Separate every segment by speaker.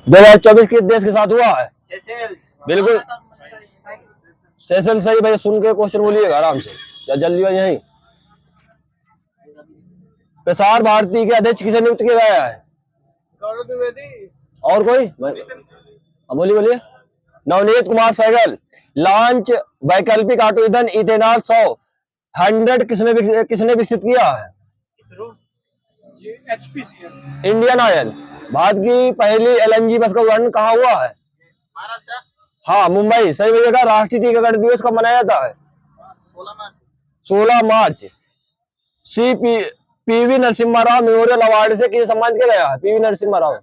Speaker 1: 2024 किस देश के साथ हुआ है? बिल्कुल सेशल सही भैया, सुन के क्वेश्चन बोलिएगा आराम से या जल्दी में यही। प्रसार भारती के अध्यक्ष किसे नियुक्त किया गया है? गौरव द्विवेदी। और कोई? बोलिए बोलिए। नवनीत कुमार सहगल। लॉन्च वैकल्पिक ऑटो ईंधन इथेनॉल 100 किसने विकसित किया है? Indian oil. भारत की पहली एलएनजी बस का उद्घाटन कहाँ हुआ है? महाराष्ट्र। हाँ मुंबई सही भैया। राष्ट्रीय टीकाकरण दिवस कब मनाया जाता है? 16 March. PV Narasimha Rao memorial award से किसे सम्मानित किया गया है? पीवी नरसिम्हा राव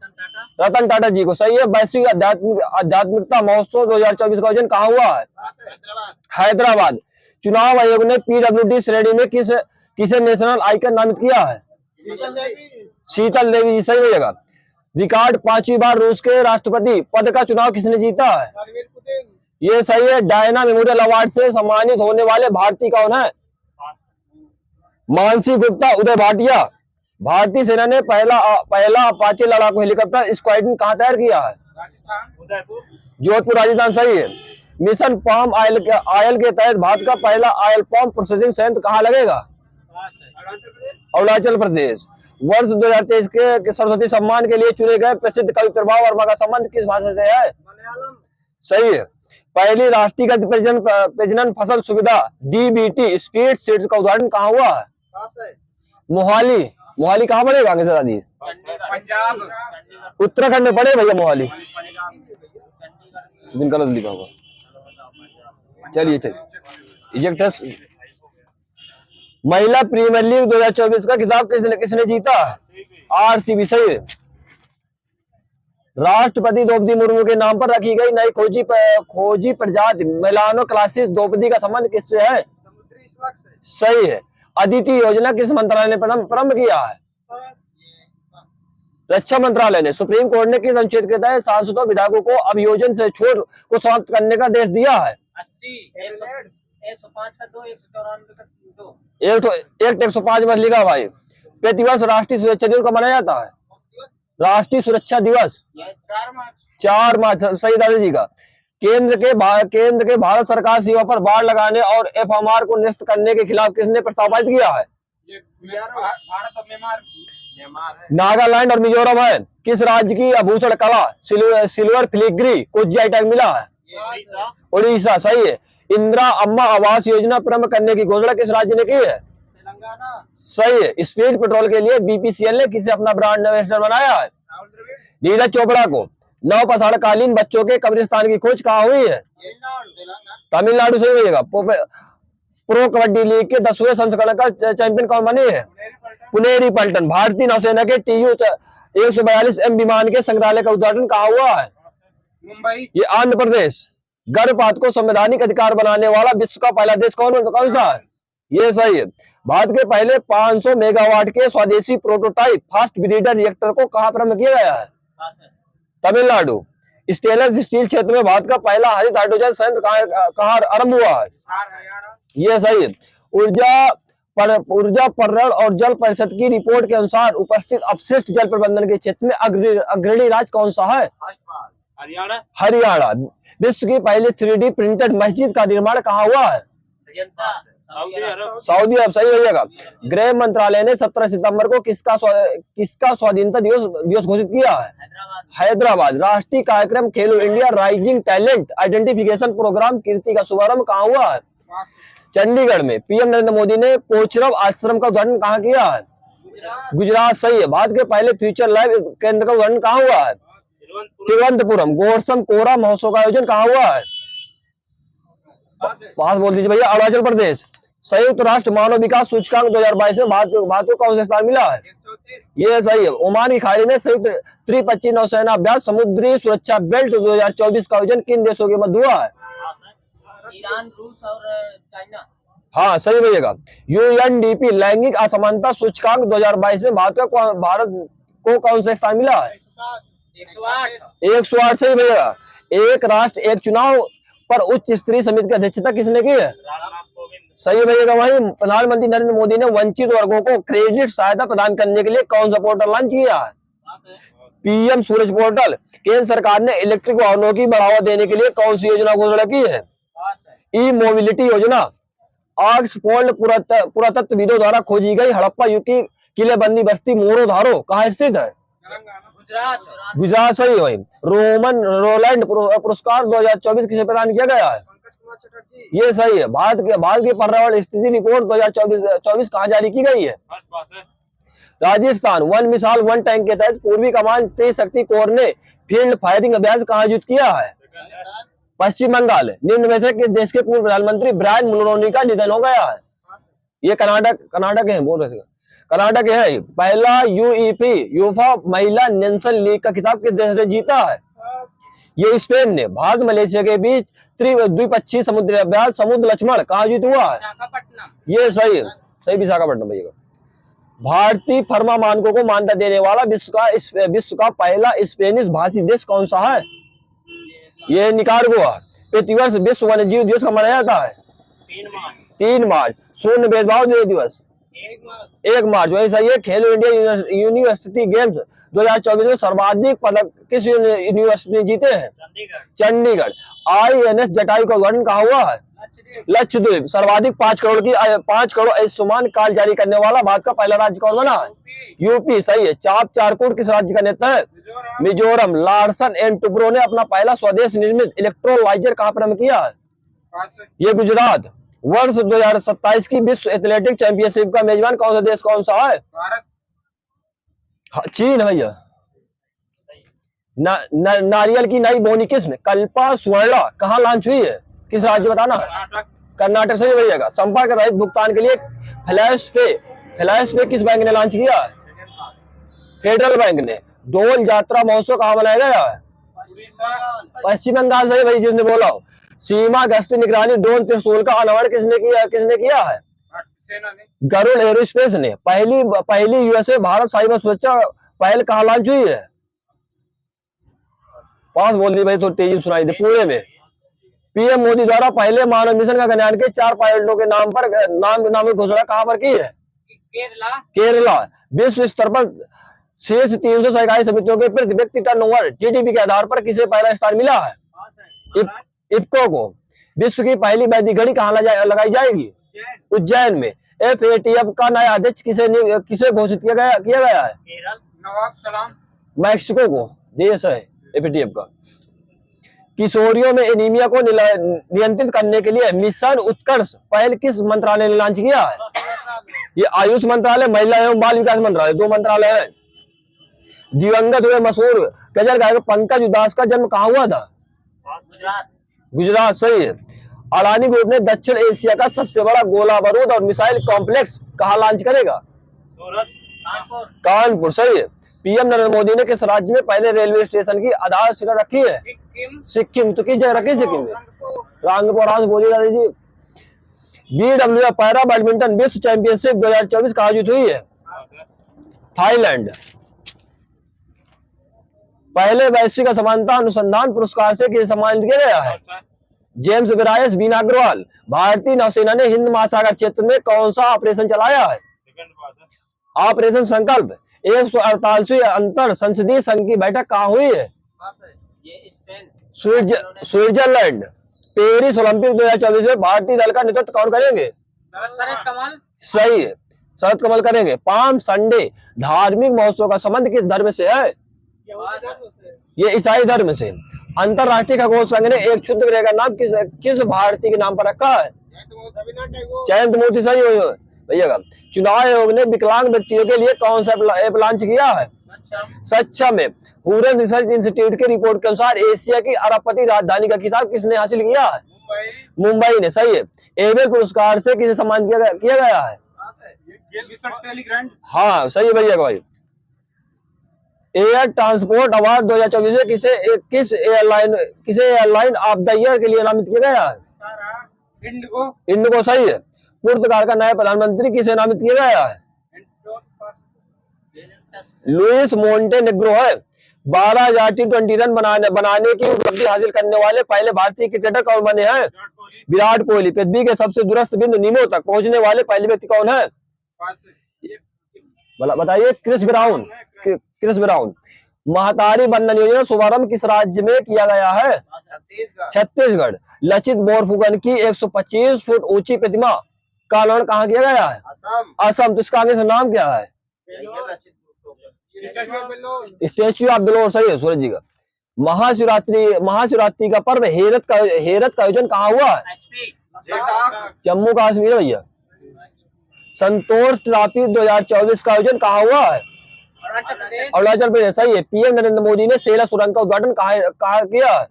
Speaker 1: रतन टाटा जी को। सही है। वैश्विक आध्यात्मिकता महोत्सव 2024 का आयोजन कहाँ हुआ है? हैदराबाद। चुनाव आयोग ने पीडब्ल्यूडी श्रेणी में किसे नेशनल आइकन नामित किया है? शीतल देवी। सही होगा। रिकॉर्ड 5वीं बार रूस के राष्ट्रपति पद का चुनाव किसने जीता है? ये सही है। डायना मेमोरियल अवार्ड से सम्मानित होने वाले भारतीय कौन है? मानसी गुप्ता, उदय भाटिया। भारतीय सेना ने पहला अपाचे लड़ाकू हेलीकॉप्टर स्क्वाड्रन कहां तैयार किया है? जोधपुर राजस्थान। सही है। मिशन पाम ऑयल के तहत भारत का पहला ऑयल पाम प्रोसेसिंग संयंत्र कहां लगेगा? अरुणाचल प्रदेश। वर्ष 2023 के सरस्वती सम्मान के लिए चुने गए प्रसिद्ध कवि प्रभा वर्मा का संबंध किस भाषा से है? मलयालम। सही है। पहली राष्ट्रीय प्रजनन फसल सुविधा डीबीटी स्पीड सीड्स का उद्घाटन कहाँ हुआ है? मोहाली। मोहाली कहाँ पड़ेगा आगे जरा दी? पंजाब। उत्तराखंड में पड़े भैया मोहाली। गलत लिखा होगा। चलिए इजेक्ट। महिला प्रीमियर लीग 2024 का खिताब किसने जीता? आरसीबी। सही है। राष्ट्रपति द्रौपदी मुर्मू के नाम पर रखी गई नई खोजी प्रजाति मेलानो क्लासिस द्रौपदी का संबंध किससे है? समुद्री स्लग से। सही है। अदिति योजना किस मंत्रालय ने प्रारंभ किया है? रक्षा मंत्रालय ने। सुप्रीम कोर्ट ने किस अनुच्छेद के तहत सांसदों विधायकों को अभियोजन से छूट को समाप्त करने का आदेश दिया है? 105 का 2 194 का 2 एक 105 में लिखा भाई। प्रतिवर्ष राष्ट्रीय सुरक्षा दिवस कब मनाया जाता है? राष्ट्रीय सुरक्षा दिवस 4 मार्च। सही दादाजी का। केंद्र के भारत सरकार सीमा पर बाड़ लगाने और एफएमआर को निरस्त करने के खिलाफ किसने प्रस्ताव पारित किया है? भारत और म्यांमार। नागालैंड और मिजोरम है। किस राज्य की आभूषण कला सिल्वर फिलिग्री को जीआई टैग मिला है? उड़ीसा। सही है। इंदिरा अम्मा आवास योजना प्रारंभ करने की घोषणा किस राज्य ने की है? तेलंगाना। सही है। स्पीड पेट्रोल के लिए बीपीसीएल ने किसे अपना ब्रांड एम्बेसडर बनाया है? नीरज चोपड़ा को। नवपाषाणकालीन बच्चों के कब्रिस्तान की खोज कहाँ हुई है? तमिलनाडु। सही होगा। प्रो कबड्डी लीग के 10वें संस्करण का चैंपियन कौन बने हैं? पुनेरी पल्टन। भारतीय नौसेना के TU-142M विमान के संग्रहालय का उद्घाटन कहाँ हुआ है? मुंबई। ये आंध्र प्रदेश। गर्भपात को संवैधानिक अधिकार बनाने वाला विश्व का पहला देश कौन सा है? ये सही है। भारत के पहले 500 मेगावाट के स्वदेशी प्रोटोटाइप फास्ट ब्रीडर रिएक्टर को कहां प्रारंभ किया गया है? तमिलनाडु। स्टेनलेस स्टील क्षेत्र में भारत का पहला हरित हाइड्रोजन संयंत्र कहां आरंभ हुआ है? ये सही है। ऊर्जा पर्यावरण और जल परिषद की रिपोर्ट के अनुसार उपस्थित अपशिष्ट जल प्रबंधन के क्षेत्र में अग्रणी राज्य कौन सा है? हरियाणा। विश्व की पहली 3D प्रिंटेड मस्जिद का निर्माण कहाँ हुआ है? सऊदी अरब। सही हो जाएगा। गृह मंत्रालय ने 17 सितंबर को किसका स्वाधीनता दिवस घोषित किया है? हैदराबाद। राष्ट्रीय कार्यक्रम Khelo India rising talent identification programme Kirti का शुभारंभ कहाँ हुआ है? चंडीगढ़ में। पीएम नरेंद्र मोदी ने कोचरब आश्रम का उद्घाटन कहाँ किया है? गुजरात। सही है। भारत के पहले फ्यूचर लैब केंद्र का उद्घाटन कहाँ हुआ है? तिरुवनंतपुरम। गोरसम कोरा महोत्सव का आयोजन कहाँ हुआ है? पास बोल दीजिए भैया। अरुणाचल प्रदेश। संयुक्त राष्ट्र मानव विकास सूचकांक 2022 में भारत को कौन सा स्थान मिला है? ये सही है। ओमान की खाड़ी में संयुक्त त्रिपक्षीय नौसेना अभ्यास समुद्री सुरक्षा बेल्ट 2024 का आयोजन किन देशों के मध्य हुआ है? ईरान, रूस और चाइना। हाँ सही भैया। यूएनडीपी लैंगिक असमानता सूचकांक 2022 में भारत को कौन सा स्थान मिला है? 108 सही भैया। एक राष्ट्र एक चुनाव पर उच्च स्तरीय समिति की अध्यक्षता किसने की है? सही भैया। वहीं प्रधानमंत्री नरेंद्र मोदी ने वंचित वर्गों को क्रेडिट सहायता प्रदान करने के लिए कौन सा पोर्टल लॉन्च किया है? पीएम सूरज पोर्टल, केंद्र सरकार ने इलेक्ट्रिक वाहनों की बढ़ावा देने के लिए कौन सी योजना घोषणा की है? ई मोबिलिटी योजना। ऑक्सफोर्ड पुरातत्वविदों द्वारा खोजी गई हड़प्पा युग की किलेबंदी बस्ती मोरोधारो कहाँ स्थित है? गुजरात सही है। रोमन रोलैंड पुरस्कार 2024 किसे प्रदान किया गया है? ये सही है। भारत की पर्यावरण स्थिति रिपोर्ट 2024 कहाँ जारी की गई है? राजस्थान। वन मिसाल वन टैंक के तहत पूर्वी कमान त्रिशक्ति कोर ने फील्ड फायरिंग अभ्यास कहाँ आयोजित किया है? पश्चिम बंगाल। निम्न में से किस देश के पूर्व प्रधानमंत्री ब्रायन मुनरोनी का निधन हो गया है? ये कर्नाटक है, बोल रहे थे कर्नाटक है। पहला यूईपी यूफा महिला नेशनल लीग का खिताब किस देश ने जीता है? ये स्पेन ने। भारत मलेशिया के बीच द्विपक्षीय समुद्री अभ्यास समुद्र लक्ष्मण कहाँ आयोजित हुआ है? ये सही है, सही विशाखापट्टनम भैया। भारतीय फार्मा मानकों को मान्यता देने वाला विश्व का पहला स्पेनिश भाषी देश कौन सा है? ये निकारागुआ। प्रतिवर्ष विश्व वन्य जीव दिवस कब मनाया जाता है? 3 मार्च। शून्य भेदभाव दिवस 1 मार्च। वही सही है। खेलो इंडिया यूनिवर्सिटी गेम्स 2024 में सर्वाधिक पदक किस यूनिवर्सिटी ने जीते हैं? चंडीगढ़। INS जटायु का उद्घाटन कहाँ हुआ है? लक्षद्वीप। सर्वाधिक 5 करोड़ आयुष्मान कार्ड जारी करने वाला भारत का पहला राज्य कौन बना है? यूपी सही है। चाप चारकूट किस राज्य का नेता है? मिजोरम। लार्सन एंड टुब्रो ने अपना पहला स्वदेश निर्मित इलेक्ट्रोलाइजर कहाँ प्रारंभ किया है? ये गुजरात। वर्ष 2027 की विश्व एथलेटिक चैंपियनशिप का मेजबान कौन सा देश कौन सा है? चीन है भैया। नारियल की नई बोनी किस्म कल्पा सुवर्णा कहाँ लॉन्च हुई है? किस राज्य बताना है? कर्नाटक से भैया। संपर्क रहित भुगतान के लिए फ्लैश पे किस बैंक ने लॉन्च किया है? फेडरल बैंक ने। डोल यात्रा महोत्सव कहाँ मनाया गया है? पश्चिम बंगाल से भाई जिसने बोला हो। सीमा गश्ती निगरानी ड्रोन त्रिशूल का अनावरण किसने किया है? गरुड़ एरोस्पेस ने। पहली यूएसए भारत साइबर सुरक्षा पहल कहाँ लॉन्च हुई है? पास बोल दी भाई, तो तेजी सुनाई दे। पुणे में। पीएम मोदी द्वारा पहले मानव मिशन का गगनयान के 4 पायलटों के नाम की घोषणा कहाँ पर की है? केरला। विश्व स्तर पर शीर्ष 300 सहकारी समितियों के प्रति व्यक्ति टर्नओवर जीडीपी के आधार पर किसे पहला स्थान मिला है? इफ्को को। विश्व की पहली वैदिक घड़ी कहाँ लगाई जाएगी? उज्जैन में। FATF का नया अध्यक्ष किसे घोषित किया गया है? नवाब सलाम। मैक्सिको को देश है FATF का। किशोरियों में एनीमिया को नियंत्रित करने के लिए मिशन उत्कर्ष पहल किस मंत्रालय ने लॉन्च किया है? ये आयुष मंत्रालय, महिला एवं बाल विकास मंत्रालय, 2 मंत्रालय है। दिवंगत हुए मशहूर गजल गायक पंकज उदास का जन्म कहाँ हुआ था? गुजरात सही है। अडानी ग्रुप ने दक्षिण एशिया का सबसे बड़ा गोला बारूद और मिसाइल कॉम्प्लेक्स कहाँ लॉन्च करेगा? कानपुर सही है। पीएम नरेंद्र मोदी ने किस राज्य में पहले रेलवे स्टेशन की आधारशिला रखी है? सिक्किम। तो किस जगह रखी? सिक्किम में। रांगपुर बोली दादी जी। BWF पैरा बैडमिंटन विश्व चैंपियनशिप 2024 कहाँ आयोजित हुई है? थाईलैंड। पहले वैश्विक असमानता अनुसंधान पुरस्कार से किसे सम्मानित किया गया है? जेम्स बिरायस बीना अग्रवाल। भारतीय नौसेना ने हिंद महासागर क्षेत्र में कौन सा ऑपरेशन चलाया है? ऑपरेशन संकल्प। 148वीं अंतर संसदीय संघ की बैठक कहाँ हुई है? स्विट्जरलैंड। पेरिस ओलंपिक 2024 में भारतीय दल का नेतृत्व कौन करेंगे? शरद कमल सही है। शरद कमल करेंगे। पाम संडे धार्मिक महोत्सव का संबंध किस धर्म से है? ये ईसाई धर्म से। अंतरराष्ट्रीय खगोल संघ ने एक क्षुद्र ग्रह का नाम किस भारतीय के नाम पर रखा है? जयंत मोती सही हो भैया। चुनाव आयोग ने विकलांग व्यक्तियों के लिए कौन सा ऐप लॉन्च किया है? सक्षम में। हुरन रिसर्च इंस्टीट्यूट की रिपोर्ट के अनुसार एशिया की अरबपति राजधानी का खिताब किसने हासिल किया है? मुंबई ने सही है। एबेल पुरस्कार से किसे सम्मानित किया गया है? हाँ सही है भैया भाई। एयर ट्रांसपोर्ट अवार्ड 2024 में किस एयरलाइन ऑफ द ईयर के लिए नामित किया गया है? इंडिगो सही है। पुर्तगाल का नया प्रधानमंत्री किसे नामित किया गया है? लुइस मोंटेनेग्रो है। 12,000 T20 रन बनाने की उपलब्धि हासिल करने वाले पहले भारतीय क्रिकेटर कौन बने हैं? विराट कोहली। पृथ्वी के सबसे दूरस्थ बिंदु नीमो तक पहुंचने वाले पहले व्यक्ति कौन है? बताइए। Chris Brown. महतारी बंधन योजना शुभारंभ किस राज्य में किया गया है? छत्तीसगढ़। लचित बोरफुकन की 125 फुट ऊंची प्रतिमा का अनावरण कहाँ किया गया है? असम। तो इसका आगे से नाम क्या है? Statue of belief. सही है सूरज जी का। महाशिवरात्रि का पर्व हेरत का आयोजन कहाँ हुआ है? जम्मू कश्मीर भैया। संतोष ट्रॉफी 2024 का आयोजन कहाँ हुआ है? अरुणाचल प्रदेश। सही है। पीएम नरेंद्र मोदी ने सेला सुरंग का उद्घाटन कहाँ किया है?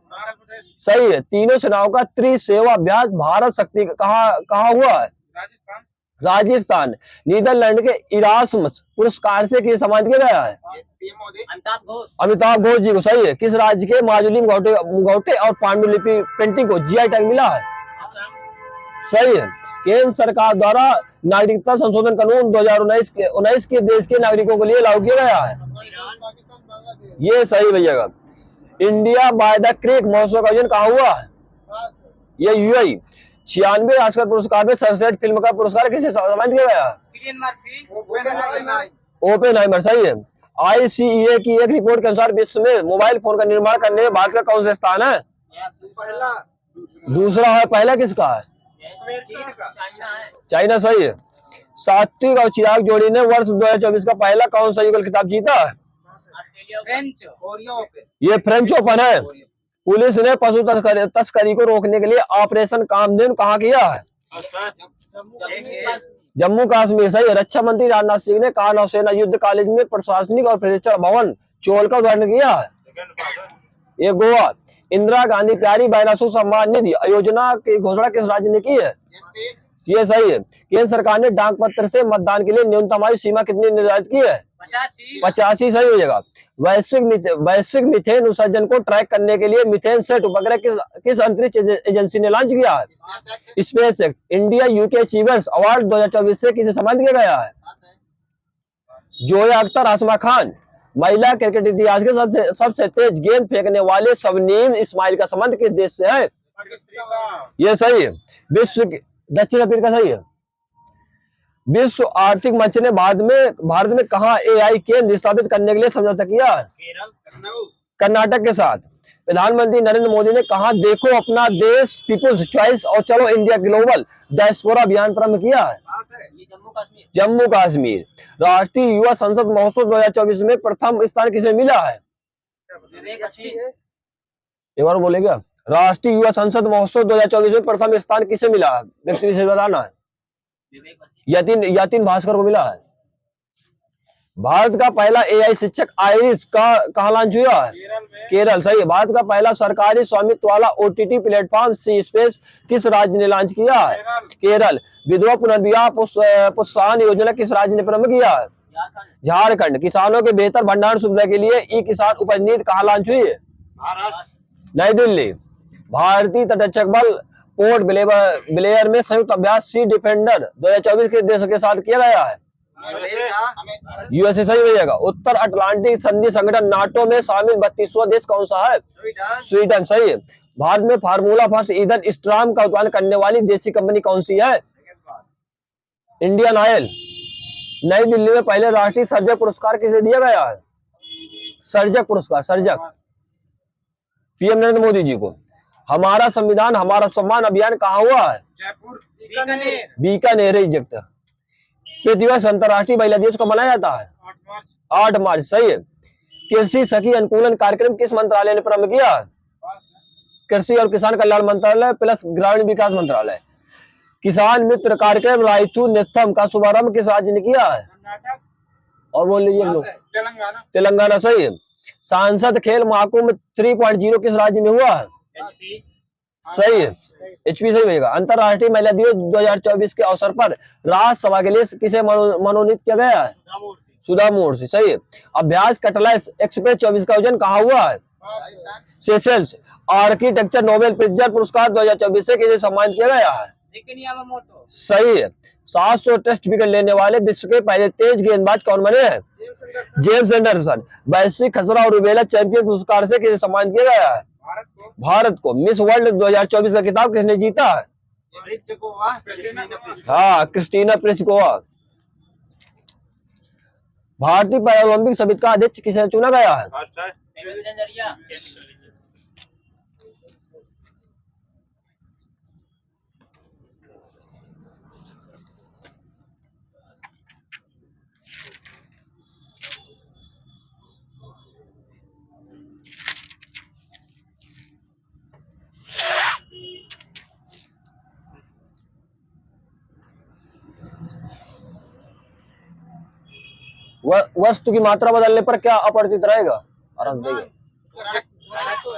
Speaker 1: सही है। तीनों सेनाओं का त्रिसेवा अभ्यास भारत शक्ति कहाँ हुआ है? राजस्थान। नीदरलैंड के इरास्मस पुरस्कार से किसे सम्मानित किया गया है? अमिताभ घोष जी को। सही है। किस राज्य के माजुली मुखौटे और पांडुलिपि पेंटिंग को जीआई टैग मिला है? सही है। केंद्र सरकार द्वारा नागरिकता संशोधन कानून 2019 के देश के नागरिकों के लिए लागू किया गया है? ये सही भैया का। इंडिया बाय द क्रिक महोत्सव का आयोजन कहाँ हुआ है? ये यूएई। 96 ऑस्कर पुरस्कार में सर्वश्रेष्ठ फिल्म का पुरस्कार किसे सम्मानित किया गया? ओपेनहाइमर। सही है। आईसीईए की एक रिपोर्ट के अनुसार विश्व में मोबाइल फोन का निर्माण करने में भारत का कौन सा स्थान है? दूसरा है। पहला किसका है? चाइना। सही है। सात्विक और चिराग जोड़ी ने वर्ष 2024 का पहला कौन सा युगल खिताब जीता है? ये फ्रेंच ओपन है। पुलिस ने पशु तस्करी को रोकने के लिए ऑपरेशन कामधेनु कहाँ किया है? जम्मू कश्मीर। सही है। रक्षा मंत्री राजनाथ सिंह ने कहा नौसेना युद्ध कॉलेज में प्रशासनिक और प्रशिक्षण भवन चोल का उद्घाटन किया है? ये गोवा। इंदिरा गांधी प्यारी बहना सम्मान निधि योजना की घोषणा किस राज्य ने की है? ये सही है। केंद्र सरकार ने डाक पत्र से मतदान के लिए न्यूनतम आयु सीमा कितनी निर्धारित की है? 85। सही हो जाएगा। वैश्विक मीथेन उत्सर्जन को ट्रैक करने के लिए मीथेन सेट उपग्रह किस अंतरिक्ष एजेंसी ने लॉन्च किया है? SpaceX. India UK achievers award 2024 से किसे सम्मानित किया गया है? जोया अख्तर आसमा खान। महिला क्रिकेट इतिहास के सबसे तेज गेंद फेंकने वाले शबनीम इस्माइल का संबंध किस देश से है? ये सही है। दक्षिण अफ्रीका। सही है। विश्व आर्थिक मंच ने भारत में कहा एआई केंद्र स्थापित करने के लिए समझौता किया? कर्नाटक के साथ। प्रधानमंत्री नरेंद्र मोदी ने कहा देखो अपना देश, पीपुल्स चॉइस और चलो इंडिया ग्लोबल डायस्पोरा अभियान प्रारंभ किया है? जम्मू कश्मीर। राष्ट्रीय युवा संसद महोत्सव 2024 में प्रथम स्थान किसे मिला है? एक बार बोलेगा। राष्ट्रीय युवा संसद महोत्सव 2024 में प्रथम स्थान किसे मिला है? व्यक्ति विशेष बताना है। यतिन भास्कर को मिला है। भारत का पहला एआई शिक्षक आइरिस का कहाँ लॉन्च हुआ है? केरल। सही है। भारत का पहला सरकारी स्वामित्व वाला ओटीटी प्लेटफॉर्म सी स्पेस किस राज्य ने लॉन्च किया है? केरल। विधवा पुनर्विवाह प्रोत्साहन योजना किस राज्य ने प्रारंभ किया है? झारखंड। किसानों के बेहतर भंडारण सुविधा के लिए ई किसान उपज नीति कहाँ लॉन्च हुई है? नई दिल्ली। भारतीय तटरक्षक बल पोर्ट ब्लेयर में संयुक्त अभ्यास सी डिफेंडर 2024 के देशों के साथ किया गया है? यूएसए। सही हो जाएगा। उत्तर अटलांटिक संधि संगठन नाटो में शामिल 32वां देश कौन सा है? स्वीडन। सही है। भारत में फार्मूला फर्स्ट ईंधन स्ट्राम का उत्पादन करने वाली देशी कंपनी कौन सी है? Indian oil. नई दिल्ली में पहले राष्ट्रीय सर्जक पुरस्कार किसे दिया गया है? सर्जक पुरस्कार। सर्जक पीएम नरेंद्र मोदी जी को। हमारा संविधान हमारा सम्मान अभियान कहाँ हुआ है? जयपुर। बीकानेर। इजिप्ट। दिवस अंतर्राष्ट्रीय महिला दिवस को मनाया जाता है? 8 मार्च। सही है। कृषि सखी अनुकूलन कार्यक्रम किस मंत्रालय ने प्रारंभ किया? कृषि और किसान कल्याण मंत्रालय प्लस ग्रामीण विकास मंत्रालय। किसान मित्र कार्यक्रम राइतू नेस्तम का शुभारंभ किस राज्य ने किया है? और बोल लीजिए लोग। तेलंगाना। सही है। सांसद खेल महाकुंभ 3.0 किस राज्य में हुआ है? सही है। एचपी। सही होगा। अंतरराष्ट्रीय महिला दिवस 2024 के अवसर पर राज्यसभा के लिए किसे मनोनीत किया गया है? सुधा मूर्ति। सही है। अभ्यास कटलाइस एक्सप्रेस 24 का आयोजन कहाँ हुआ है? सेशेल्स। आर्किटेक्चर नोबेल प्रिजर पुरस्कार 2024 से किसे सम्मानित किया गया है? सही है। 700 टेस्ट विकेट लेने वाले विश्व के पहले तेज गेंदबाज कौन बने हैं? James Anderson. वैश्विक खसरा और रुबेला चैंपियन पुरस्कार से किसे सम्मानित किया गया है? भारत को। मिस वर्ल्ड 2024 का खिताब किसने जीता है? हाँ, क्रिस्टीना प्लिस्कोवा। भारतीय पैरालंपिक समिति का अध्यक्ष किसे चुना गया है? वस्तु की मात्रा बदलने पर क्या अपरिवर्तित रहेगा? आराम देगा।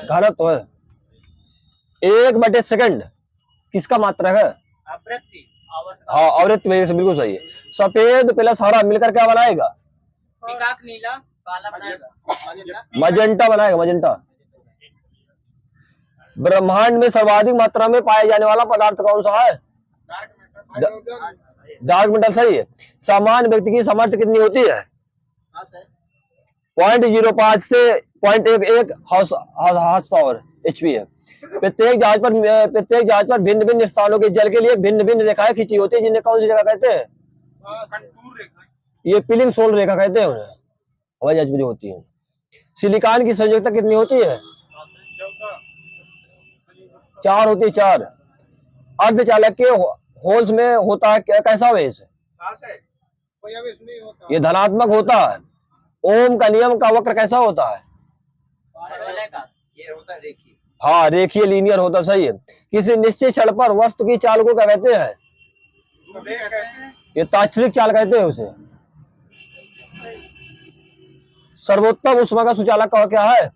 Speaker 1: गलत तो है। 1/सेकंड किसका मात्रा है? हाँ, आवृत्ति वजह से बिल्कुल सही है। सफेद प्लस हरा मिलकर क्या बनाएगा?
Speaker 2: नीला काला बनाएगा।
Speaker 1: मजेंटा बनाएगा, मजेंटा। ब्रह्मांड में सर्वाधिक मात्रा में पाया जाने वाला पदार्थ कौन सा है? डार्क मेटल, सही है। सामान्य व्यक्ति की सामर्थ्य कितनी होती है? 0.05 से 0.11 हॉर्स पावर HP है। प्रत्येक जहाज पर भिन्न भिन्न स्थानों के जल के लिए भिन्न भिन्न रेखाएं खींची होती है, जिन्हें कौन सी रेखा कहते हैं? ये पिलिंग सोल रेखा कहते हैं उन्हें, हवाई जहाज में जो होती है। सिलिकॉन की संयोजकता कितनी होती है? 4 होती है, 4। अर्धचालक के होल्स में होता है कैसा वेश? ये धनात्मक होता है। ओम का नियम का वक्र कैसा होता है?
Speaker 2: ये होता है रेखीय।
Speaker 1: हाँ, रेखीय, लीनियर होता, सही है। किसी निश्चित क्षण पर वस्तु की चाल को क्या कहते हैं? ये तात्क्षणिक चाल कहते हैं उसे। सर्वोत्तम ऊष्मा का सुचालक का क्या है?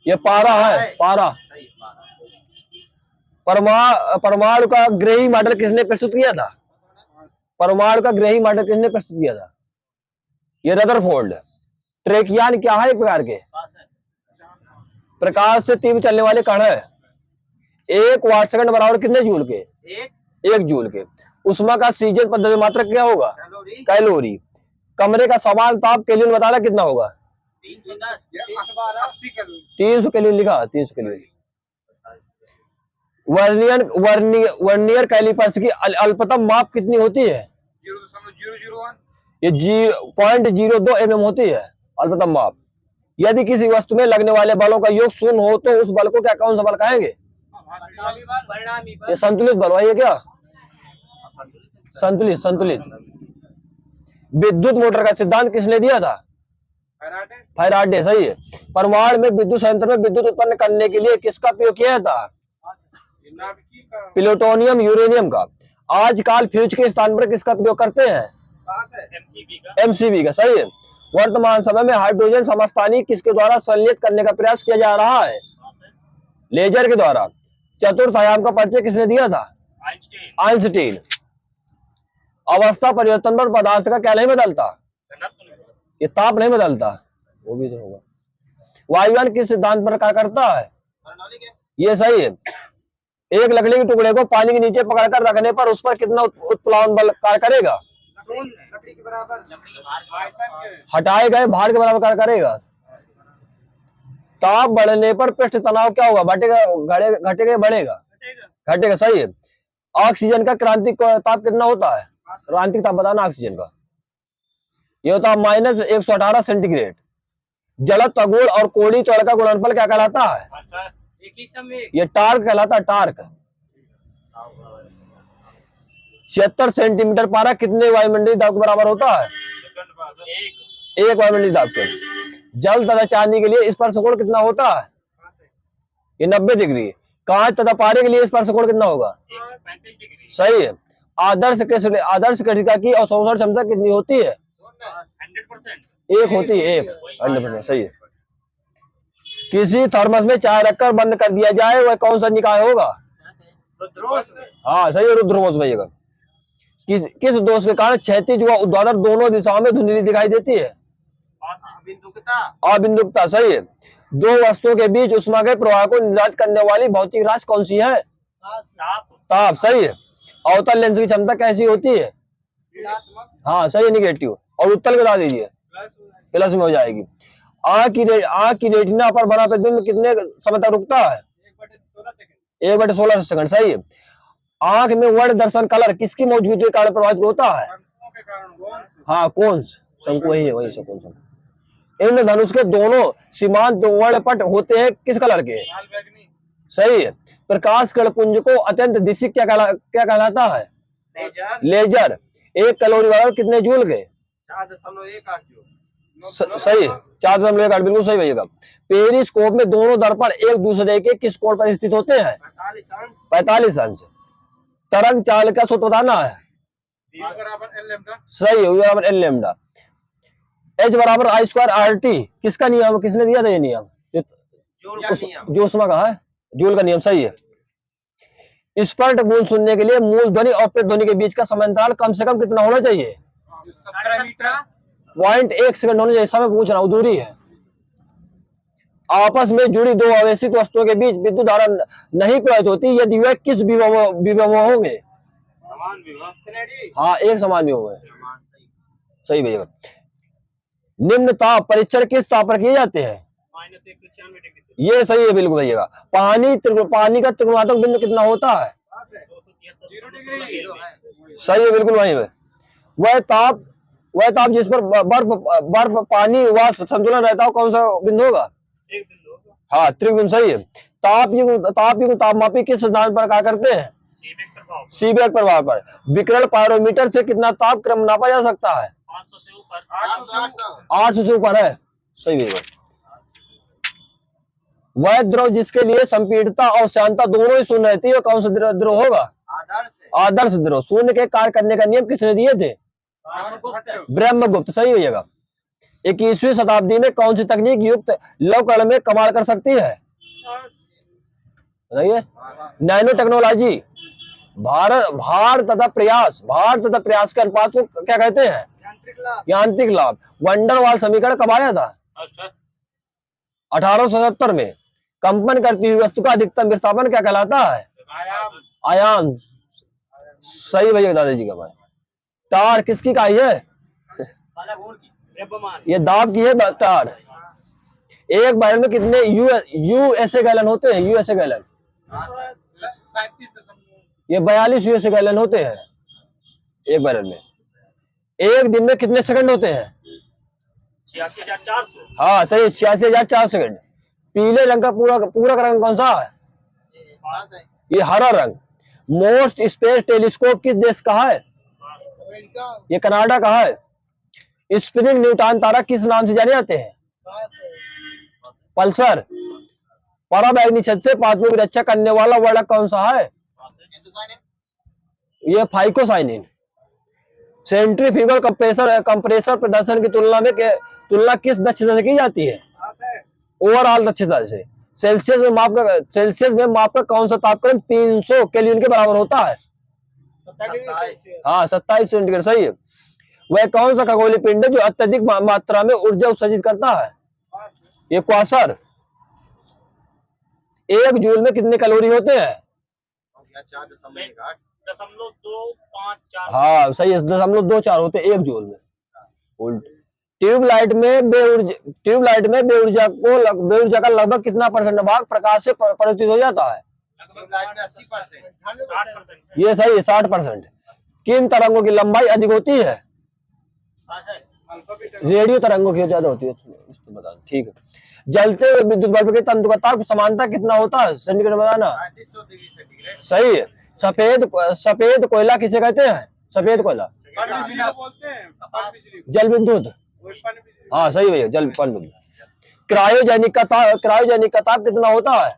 Speaker 1: ये पारा है, पारा। परमाणु का ग्रेही मॉडल किसने प्रस्तुत किया था? परमाणु का ग्रेही मॉडल किसने प्रस्तुत किया था? ये रदरफोर्ड। ट्रेकियान क्या है? एक प्रकार के प्रकाश से तीव्र चलने वाले कण है। 1 वाट सेकंड बराबर कितने जूल के? 1 जूल के। उष्मा का सीजन पद्धति मात्रक क्या होगा? कैलोरी। कमरे का समान ताप केल्विन बताना कितना होगा? 300 केल्विन लिखा, 300 केल्विन। वर्नियर कैलिपर्स की अल्पतम माप कितनी होती है?
Speaker 2: 0.001।
Speaker 1: ये 0.02 mm होती है अल्पतम माप। यदि किसी वस्तु में लगने वाले बलों का योग 0 हो तो उस बल को क्या कौन सा बल कहेंगे? ये संतुलित बल है। ये क्या? संतुलित, संतुलित। विद्युत मोटर का सिद्धांत किसने दिया था? फैराडे, सही है। परमाणु में विद्युत संयंत्र में विद्युत उत्पन्न करने के लिए किसका प्रयोग किया था? प्लूटोनियम, यूरेनियम का। आजकल फ्यूज के स्थान पर किसका प्रयोग करते हैं? MCB का, सही है। वर्तमान समय में हाइड्रोजन समस्थानिक किसके द्वारा संश्लेषित करने का प्रयास किया जा रहा है? लेजर के द्वारा। चतुर्थ आयाम का परिचय किसने दिया था? आइंस्टीन। अवस्था परिवर्तन पर पदार्थ का क्या नहीं बदलता? ये ताप नहीं बदलता, वो भी तो होगा। वायुयान किस सिद्धांत पर कार्य करता है? ये सही है। एक लकड़ी के टुकड़े को पानी के नीचे पकड़कर रखने पर उस पर कितना उत्प्लावन बल कार्य करेगा?
Speaker 2: लकड़ी के बराबर।
Speaker 1: हटाए गए भार के बराबर कार्य करेगा। ताप बढ़ने पर पृष्ठ तनाव क्या होगा? घटेगा, घटेगा, बढ़ेगा? घटेगा, सही है। ऑक्सीजन का क्रांतिक ताप कितना होता है? क्रांतिक ताप बताना ऑक्सीजन का। ये होता है -118 सेंटीग्रेड। जलद, खगोल और कोड़ी त्वरण का गुणनफल क्या कहलाता है? ये टार्क कहलाता है, टार्क। 76 सेंटीमीटर पारा कितने वायुमंडलीय दाब के बराबर होता है? 1 वायुमंडलीय दाब के। जल तथा चांदी के लिए स्पर्श कोण कितना होता है? ये 90 डिग्री। कांच तथा पारे के लिए स्पर्श कोण कितना होगा? सही है। आदर्श कृष्णिका की अवशोषण क्षमता कितनी होती है? 1 होती है, 1। 100%, सही है। किसी थर्मस में चाय रखकर बंद कर दिया जाए, वह कौन सा निकाय होगा? हाँ, सही है, रुद्रमोस भैया। किस दोष के कारण क्षैतिज व ऊर्ध्वाधर दोनों दिशाओं में धुंधली दिखाई देती है? अबिंदुकता, सही है। दो वस्तुओं के बीच उष्मा के प्रवाह को निर्धारित करने वाली भौतिक राशि कौन सी है? ताप, सही है। अवतल लेंस की क्षमता कैसी होती है? हाँ, सही है, निगेटिव। और उत्तल बता दीजिए, प्लस में हो जाएगी। आंख की रेटिना पर बना प्रतिबिंब कितने समय तक रुकता है? 1/16 सेकंड, सही है। आंख में वर्ण दर्शन कलर किसकी मौजूदगी के कारण प्रभावित होता है? हाँ, कोन्स, शंकु वही है, वही शकुन शंकु। इंद्रधनुष के दोनों सीमांत वर्णपट होते हैं किस कलर के? सही है। प्रकाश कण पुंज को अत्यंत दिशी क्या कहलाता है? लेजर। एक कैलोरी बराबर कितने जूल के?
Speaker 2: 4.18 जूल।
Speaker 1: सही है, 4.18, बिल्कुल सही भैया। पेरिस्कोप में दोनों दर्पण एक दूसरे के किस कोण पर स्थित होते हैं? 45 अंश। तरंग चाल का सूत्र बताना है। सही है, बराबर एल लैम्डा। एच बराबर आई स्क्वायर आर टी किसका नियम, किसने दिया था ये नियम? जो उसमें कहा है, जूल का नियम। सही है। स्पष्ट गूंज सुनने के लिए मूल ध्वनि और प्रतिध्वनि के बीच का समयांतराल कम से कम कितना होना चाहिए? 0.1 सेकंड होना चाहिए। समय पूछ रहा हूं, दूरी है। आपस में जुड़ी दो आवेशित वस्तुओं के बीच विद्युत धारा नहीं प्रवाहित होती यदि वे किस विभव होंगे? हाँ, एक समान विभव है। सही भैया। निम्न ताप परीक्षण किस ताप पर किए जाते हैं? ये सही है, बिल्कुल भैया। पानी का त्रिकोणात्मक बिंदु कितना होता है? सही है, बिल्कुल वही है। वह ताप जिस पर बर्फ पानी वाष्प संतुलन रहता है कौन सा बिंदु होगा? हाँ, त्रिकोण। सही है। तापयुक्त तापमापी किस सिद्धांत पर कार्य करते हैं? सीबेक प्रभाव पर। विकिरण पायरोमीटर से कितना ताप क्रम नापा जा सकता है? 800 से ऊपर है। सही है। वह द्रव जिसके लिए संपीड़ितता और श्यानता दोनों ही शून्य रहती है कौन सा द्रव होगा? आदर्श द्रव। शून्य के कार्य करने का नियम किसने दिए थे? ब्रह्मगुप्त। सही होगा। 21वीं शताब्दी में कौन सी तकनीक युक्त लौह कण में कमाल कर सकती है? बताइए। Nano technology. भार तथा प्रयास के अनुपात को क्या कहते हैं? यांत्रिक लाभ। वंडरवाल समीकरण कब आया था? 1877 में। कंपन करती हुई वस्तु का अधिकतम विस्थापन क्या कहलाता है? आयाम। सही भैया दादाजी का भाई। तार किसकी काई है? ये दाब की है तार। एक बैरल में कितने यूएसए गैलन होते हैं? यूएसए गैलन ये 42 यूएसए गैलन होते हैं एक बैरल में। एक दिन में कितने सेकंड होते हैं?
Speaker 3: 86,400।
Speaker 1: हाँ सही, 86,400 सेकंड। पीले रंग का पूरा रंग कौन सा है? ये हरा रंग। मोस्ट स्पेस टेलीस्कोप किस देश का है? ये कनाडा का है। स्प्रिंग न्यूटन तारा किस नाम से जाने जाते हैं? पल्सर। पराबैंगनी छत से पादपों की रक्षा करने वाला वर्णक कौन सा है? ये फाइकोसाइनिन। सेंट्रीफ्यूगल कंप्रेसर प्रदर्शन की तुलना किस दक्षता से की जाती है? ओवरऑल दक्षता से। सेल्सियस में माप का कौन सा तापक्रम 300 केल्विन के बराबर होता है? हाँ 27 सेंटीग्रेड। सही है। वह कौन सा खगोलीय पिंड है जो अत्यधिक मात्रा में ऊर्जा उत्सर्जित करता है? ये क्वासर। एक जूल में कितने कैलोरी होते हैं?
Speaker 3: 4.254।
Speaker 1: हाँ सही है, 0.24 होते हैं एक जूल में। उल्ट। ट्यूबलाइट में बेऊर्जा का लगभग कितना परसेंट भाग प्रकाश से परावर्तित हो जाता है?
Speaker 3: 60%।
Speaker 1: ये सही है, 60%। किन तरंगों की लंबाई अधिक होती है? रेडियो तरंगों की ज्यादा होती है। इसको बता। ठीक है। जलते हुए विद्युत बल्ब के तंतु का ताप समानता कितना होता है? सेंटीग्रेड बताना।
Speaker 2: 3500 डिग्री सेंटीग्रेड।
Speaker 1: सही है। सफेद कोयला किसे कहते हैं? सफेद कोयला। जल विद्युत। हाँ सही भैया, जल विद्युत। क्रायोजेनिक का ताप कितना होता है?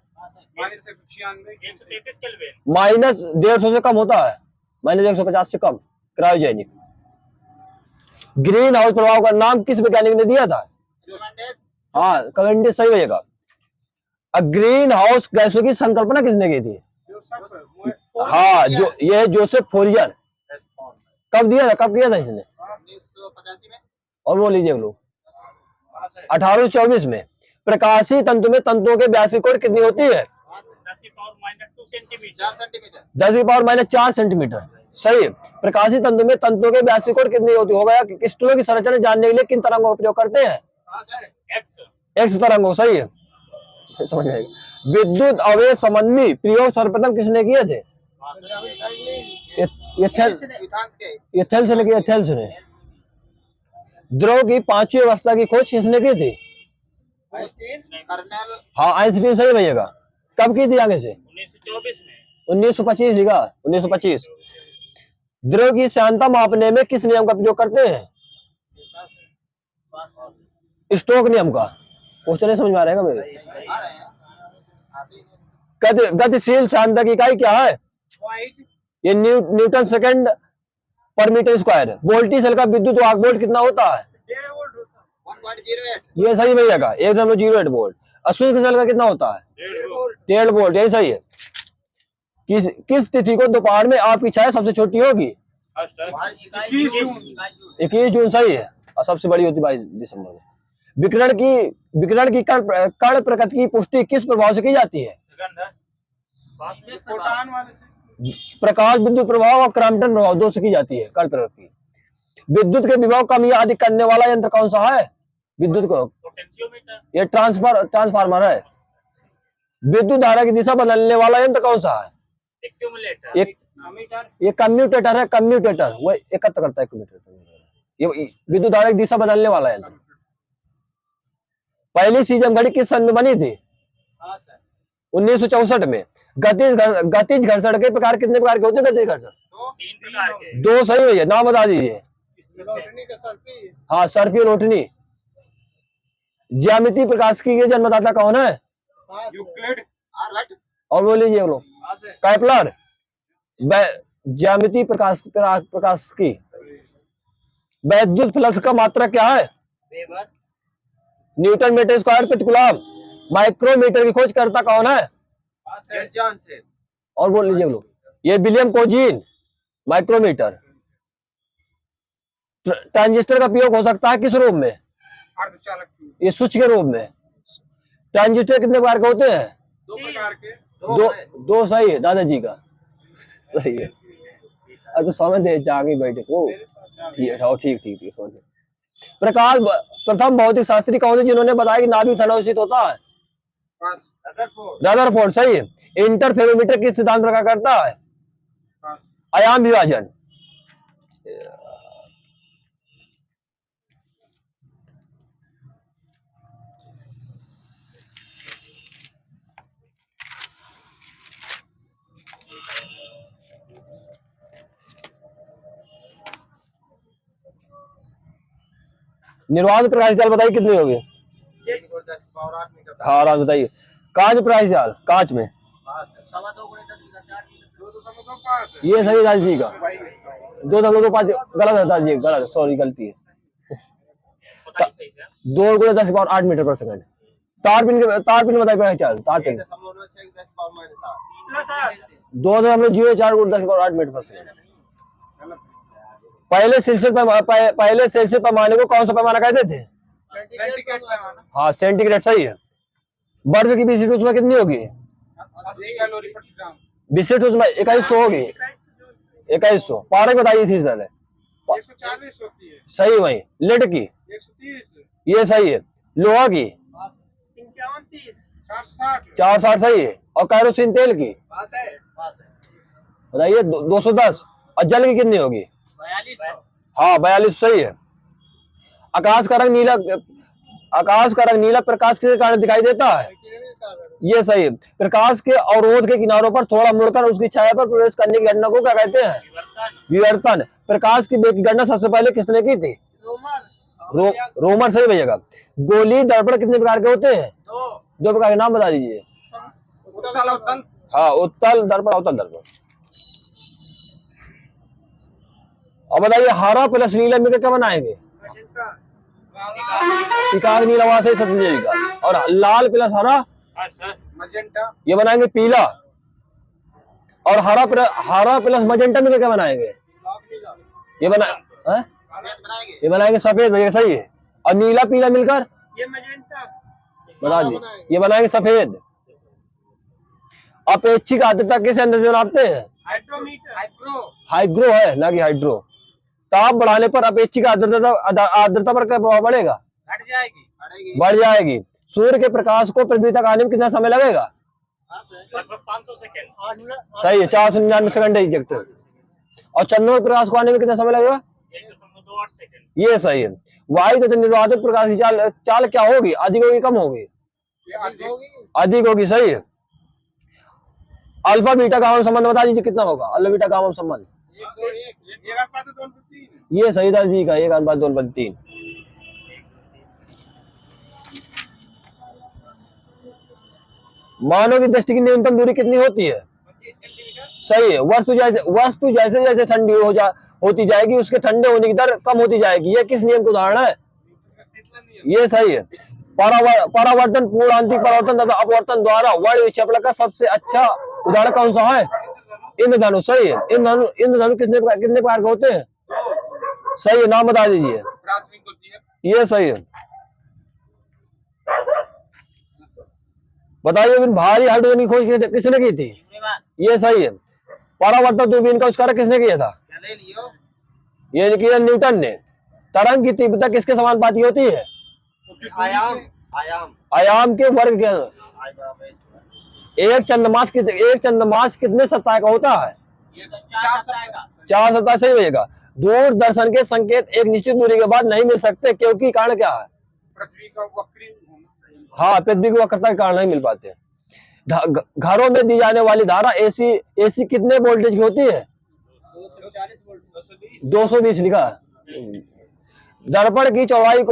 Speaker 3: -133 केल्विन।
Speaker 1: -150 से कम होता है। -150 से कम क्रायोजेनिक। ग्रीन हाउस प्रभाव का नाम किस वैज्ञानिक ने दिया था? हाँ कैवेंडिश। सही भैया। ग्रीन हाउस गैसों की संकल्पना किसने की थी? हाँ ये जोसेफ फोरियर। कब दिया था, कब किया था इसने?
Speaker 2: 1985 में।
Speaker 1: और वो लीजिए लोग 1824 में। प्रकाशीय तंतु में तंतुओं के व्यास की कोण कितनी होती है? 10⁻⁻4 सेंटीमीटर। सही है। प्रकाशीय तंतु में तंतुओं के व्यास की कोण कितनी होती होगा? क्रिस्टलों की संरचना जानने के लिए किन तरंगों का उपयोग करते हैं? एक्स तरंगों। सही है, समझ आएगा। विद्युत अवयव संबंधी प्रयोग सर्वप्रथम किसने किए थे? एथेल्स ने। द्रव की पांचवी अवस्था की खोज किसने की थी?
Speaker 2: कर्नल
Speaker 1: हाँ, आइंस्टीन सही भैया। कब की थी आगे से?
Speaker 3: 1924 में
Speaker 1: 1925 लिखा, 1925। द्रव की श्यानता मापने में किस नियम का प्रयोग करते हैं? स्टोक नियम का। क्वेश्चन नहीं समझ में आ रहेगा मेरे?
Speaker 2: आ रहे हैं आते
Speaker 1: गतिशील श्यानता की इकाई क्या है? ये न्यूटन सेकंड पर मीटर स्क्वायर है। वोल्टी सेल का विद्युत वाहक वोल्ट कितना होता है?
Speaker 2: 1.08
Speaker 1: ये सही भैया का 1.08 वोल्ट। अशुद्ध सेल का कितना होता है? 1.5 वोल्ट। यही सही है। किस तिथि को दोपहर में आपकी छाया सबसे छोटी होगी?
Speaker 2: 21 जून
Speaker 1: 21 जून सही है। और सबसे बड़ी होती 22 दिसंबर में। विकिरण की कण प्रकृति की पुष्टि किस प्रभाव से की जाती है?
Speaker 2: फोटॉन वाले से
Speaker 1: प्रकाश विद्युत प्रभाव और क्रॉम्पटन प्रभाव, दो से की जाती है कण प्रकृति की। विद्युत के विभव कम या अधिक करने वाला यंत्र कौन सा है? विद्युत को
Speaker 3: पोटेंशियोमीटर
Speaker 1: ये ट्रांसफार्मर है। विद्युत धारा की दिशा बदलने वाला यंत्र कौन सा है?
Speaker 3: एक्यूमुलेटर
Speaker 1: एक ये कम्यूटेटर है। कम्यूटेटर वो एकत्र करता है कम्यूटेटर। ये विद्युत धारा की दिशा बदलने वाला यंत्र। पहली सीजन घड़ी किस सन में बनी थी? 1964 में। गतिज घर्षण के प्रकार कितने प्रकार के होते हैं? गतिज घर्षण
Speaker 3: 3 प्रकार के
Speaker 1: दो सही है। नाम बता दीजिए।
Speaker 2: रोशनी का सर्पी
Speaker 1: हाँ, सर्पी लोटनी। ज्यामिति प्रकाश की के जन्मदाता कौन है?
Speaker 2: यूक्लिड आर्यभट्ट
Speaker 1: और बोल लीजिए वो लोग। कैपलर। ज्यामिति प्रकाश की। वैद्युत फ्लक्स का मात्रा क्या है?
Speaker 2: वेबर
Speaker 1: न्यूटन मीटर स्क्वायर प्रति कूलम। माइक्रोमीटर की खोज करता कौन है?
Speaker 2: जॉन सेल
Speaker 1: और बोल लीजिए वो लोग। ये विलियम कोजीन। माइक्रोमीटर। ट्रांजिस्टर का उपयोग हो सकता है किस रूप में?
Speaker 2: अर्धचालक
Speaker 1: ये स्विच के रूप में। ट्रांजिस्टर कितने प्रकार के होते हैं?
Speaker 2: 2 प्रकार के
Speaker 1: दो सही है दादाजी का। सही है। अब तो समझ दे जागे बैठे वो। ठीक है, ठीक ठीक ठीक समझ। प्रकाश प्रथम भौतिक शास्त्री कौन थे जिन्होंने बताया कि नाभिक थनोसित होता है? रदरफोर्ड सही है। इंटरफेरोमीटर किस सिद्धांत प्रकार करता है? आयाम विभाजन। निर्वात प्रकाश जाल बताइए कितनी होगी?
Speaker 2: 10 पावर 8 मीटर
Speaker 1: हाँ राज बताइए। कांच प्रकाश जाल कांच में
Speaker 2: 2.5
Speaker 1: ये सही दादाजी का। 2.5 गलत है दादाजी, गलत है, सॉरी गलती है।
Speaker 3: बताइए सही से
Speaker 1: 2 × 10⁸ मीटर पर सेकंड। तार पिन बताइए प्रकाश जाल। तार पिन
Speaker 2: 10 पावर -8
Speaker 1: 2.04 × 10⁸ मीटर पर सेकंड। पहले सेल्सियस पैमाने को कौन सा पैमाना कहते थे?
Speaker 2: सेंटीग्रेड पैमाना
Speaker 1: हाँ, सेंटीग्रेड सही है। बर्फ की विशिष्ट ऊष्मा कितनी होगी?
Speaker 2: 80 कैलोरी प्रति ग्राम।
Speaker 1: विशिष्ट ऊष्मा 2100 होगी। 2100 पारे बताइए थी सर।
Speaker 2: 140 होती है।
Speaker 1: सही वही। लेड की
Speaker 2: 130
Speaker 1: ये सही है। लोहा की 460 सही है। और कैरोसिन तेल की
Speaker 2: पास है
Speaker 1: बताइए 210। और जल की कितनी होगी?
Speaker 3: 4200
Speaker 1: हाँ 42 सही है। आकाश का रंग नीला प्रकाश के कारण दिखाई देता है? ये सही है। प्रकाश के अवरोध के किनारों पर थोड़ा मुड़कर उसकी छाया पर प्रवेश करने की घटना को क्या कहते हैं? विवर्तन। प्रकाश की वेग की गणना सबसे पहले किसने की थी? रोमर सही भैया। गोली दर्पण कितने प्रकार के होते हैं? 2 प्रकार के नाम बता दीजिए।
Speaker 2: उत्तल अवतल
Speaker 1: हाँ, उत्तल दर्पण अवतल दर्पण। अब बताइए हरा प्लस नीला मिलकर क्या बनाएंगे? पिकाक नीला वहां से समझिएगा। और लाल प्लस हरा
Speaker 2: मजेंटा
Speaker 1: ये बनाएंगे पीला। और हरा प्लस मजेंटा मिलकर क्या बनाएंगे? ये
Speaker 2: बनाएंगे
Speaker 1: ये बनाएंगे सफेद। ये सही है। और नीला पीला मिलकर
Speaker 3: ये मजेंटा
Speaker 1: बता दी ये बनाएंगे सफेद। अपेक्षिक आर्द्रता किस यंत्र से नापते हैं?
Speaker 3: हाइड्रोमीटर
Speaker 1: हाइग्रो है ना कि हाइड्रो। ताप बढ़ाने पर अपेक्षिक आर्द्रता पर क्या प्रभाव पड़ेगा?
Speaker 3: घट जाएगी
Speaker 1: बढ़ जाएगी। सूर्य के प्रकाश को पृथ्वी तक आने में कितना समय लगेगा?
Speaker 3: लगभग 500 सेकंड
Speaker 1: सही है। 499 सेकंड है एग्जैक्ट। और चंद्रमा के प्रकाश को आने में कितना समय लगेगा?
Speaker 3: 1.2 वाट सेकंड।
Speaker 1: ये सही है। वायु तथा निर्वात प्रकाश की चाल चाल क्या होगी, अधिक होगी कम होगी?
Speaker 2: ये अधिक होगी।
Speaker 1: अधिक होगी, सही है। अल्फा बीटा गामा संबंध बता दीजिए कितना होगा, अल्फा बीटा गामा संबंध?
Speaker 2: एक अनुपात 2:3।
Speaker 1: ये सही था जी का, 1:2/3। मानव की दृष्टि की न्यूनतम दूरी कितनी होती है?
Speaker 3: 25 सेंटीमीटर।
Speaker 1: सही है। वस्तु जैसे जैसे ठंडी होती जाएगी उसके ठंडे होने की दर कम होती जाएगी। ये किस नियम का उदाहरण है?
Speaker 2: शीतलन नियम।
Speaker 1: ये सही है। परावर्तन, पूर्णांतिक परावर्तन तथा अपवर्तन द्वारा वर्ण विक्षेपण का सबसे अच्छा उदाहरण कौन सा है? इंद्रधनुष, सही है। इंद्रधनुष कितने प्रकार के होते हैं? सही है, नाम बता दीजिए।
Speaker 2: प्राथमिक होती है।
Speaker 1: ये सही है। बताइए अभी भारी हाइड्रोजन की खोज किसने की थी? ये सही है। परावर्तन दूरबीन का आविष्कार किसने किया था?
Speaker 2: ले लियो।
Speaker 1: ये किया न्यूटन ने। तरंग की तीव्रता किसके समानुपाती होती है?
Speaker 2: आयाम। आयाम।
Speaker 1: आयाम के वर्ग के। एक चंद्रमास कितने सप्ताह का होता है?
Speaker 3: ये तो 4 सप्ताह का।
Speaker 1: 4 सप्ताह, सही होगा। दूरदर्शन के संकेत एक निश्चित दूरी के बाद नहीं मिल सकते, क्योंकि कारण क्या है?
Speaker 2: पृथ्वी का वक्री होना।
Speaker 1: हाँ, पृथ्वी की वक्रता के कारण नहीं मिल पाते। घरों में दी जाने वाली धारा एसी कितने वोल्टेज की होती है?
Speaker 2: 240 वोल्ट।
Speaker 1: 220 लिखा है। दर्पण की चौड़ाई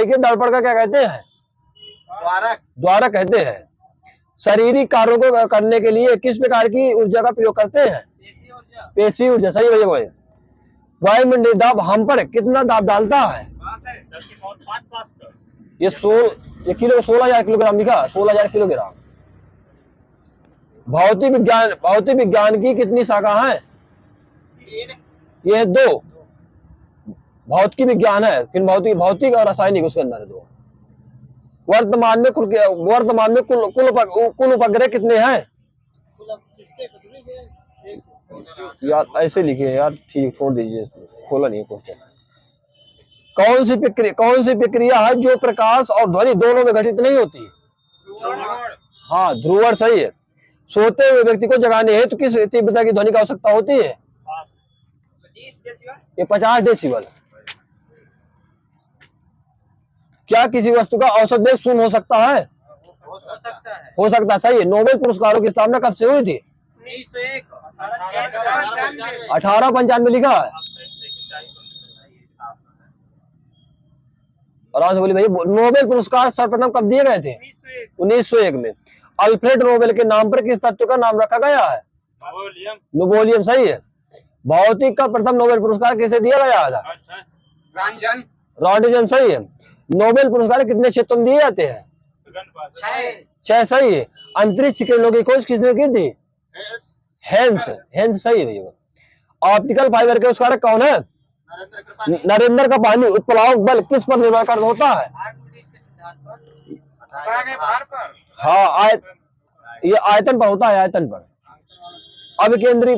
Speaker 1: के दर्पण का क्या कहते हैं? द्वारक कहते हैं। शारीरिक कार्यों को करने के लिए किस प्रकार की ऊर्जा का प्रयोग करते हैं?
Speaker 3: देसी ऊर्जा।
Speaker 1: पेशी ऊर्जा, सही भैया भाई। वायुमंडलीय दाब हम पर कितना दाब डालता है?
Speaker 3: 10 की पावर 5 पास्कल।
Speaker 1: ये 16,000 किलोग्राम लिखा, 16,000 किलोग्राम। भौतिक विज्ञान की कितनी शाखा है? ये 2। भौतिक विज्ञान है, फिर भौतिक और रासायनिक उसके अंदर है 2। वर्तमान में कुल उपग्रह कितने हैं? यार ऐसे लिखे यार, ठीक, छोड़ दीजिए, खोला नहीं क्वेश्चन। कौन सी प्रक्रिया है जो प्रकाश और ध्वनि दोनों में घटित नहीं होती? हाँ, ध्रुवण, सही है। सोते हुए व्यक्ति को जगाने हेतु तो किस तीव्रता की ध्वनि की आवश्यकता होती है?
Speaker 3: 25 डेसिबल।
Speaker 1: ये 50 डेसिबल। क्या किसी वस्तु का औसत वेग 0 हो सकता है?
Speaker 3: हो सकता है।
Speaker 1: हो सकता है, सही है। नोबेल पुरस्कारों की स्थापना कब से हुई थी?
Speaker 3: 1901।
Speaker 1: 1895 लिखा है। आराम से बोलिए भाई। नोबेल पुरस्कार सर्वप्रथम कब दिए गए थे? 1901 में। अल्फ्रेड नोबेल के नाम पर किस तत्व का नाम रखा गया है? नुबोलियम, सही है। भौतिक का प्रथम नोबेल पुरस्कार किसे दिया गया था? रॉन्टजन, सही है। नोबेल पुरस्कार कितने क्षेत्रों में दिए जाते हैं? 6, सही है। अंतरिक्ष किरणों की खोज किसने की थी? हेंस, सही है। ऑप्टिकल फाइबर के आविष्कारक कौन है? नरेंद्र का पानी उत्प्लावक बल किस पर निर्भर कर होता है? हाँ, ये आयतन पर होता है, आयतन पर। अभिकेंद्री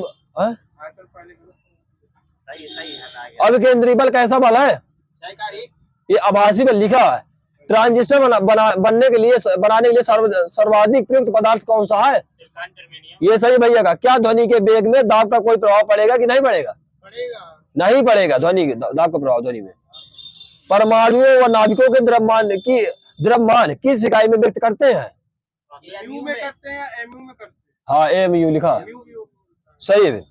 Speaker 1: बल कैसा बल है? ये आभासी बल लिखा है। ट्रांजिस्टर बनाने के लिए सर्वाधिक प्रयुक्त पदार्थ कौन सा है? ये सही भैया का। क्या ध्वनि के वेग में दाब का कोई प्रभाव पड़ेगा कि नहीं पड़ेगा? नहीं पड़ेगा ध्वनि के दाब का प्रभाव ध्वनि में। परमाणुओं व नाभिकों के द्रव्यमान किस इकाई में व्यक्त करते हैं?
Speaker 2: यू में करते हैं, एमयू में करते हैं।
Speaker 1: हाँ, एमयू लिखा है, सही है।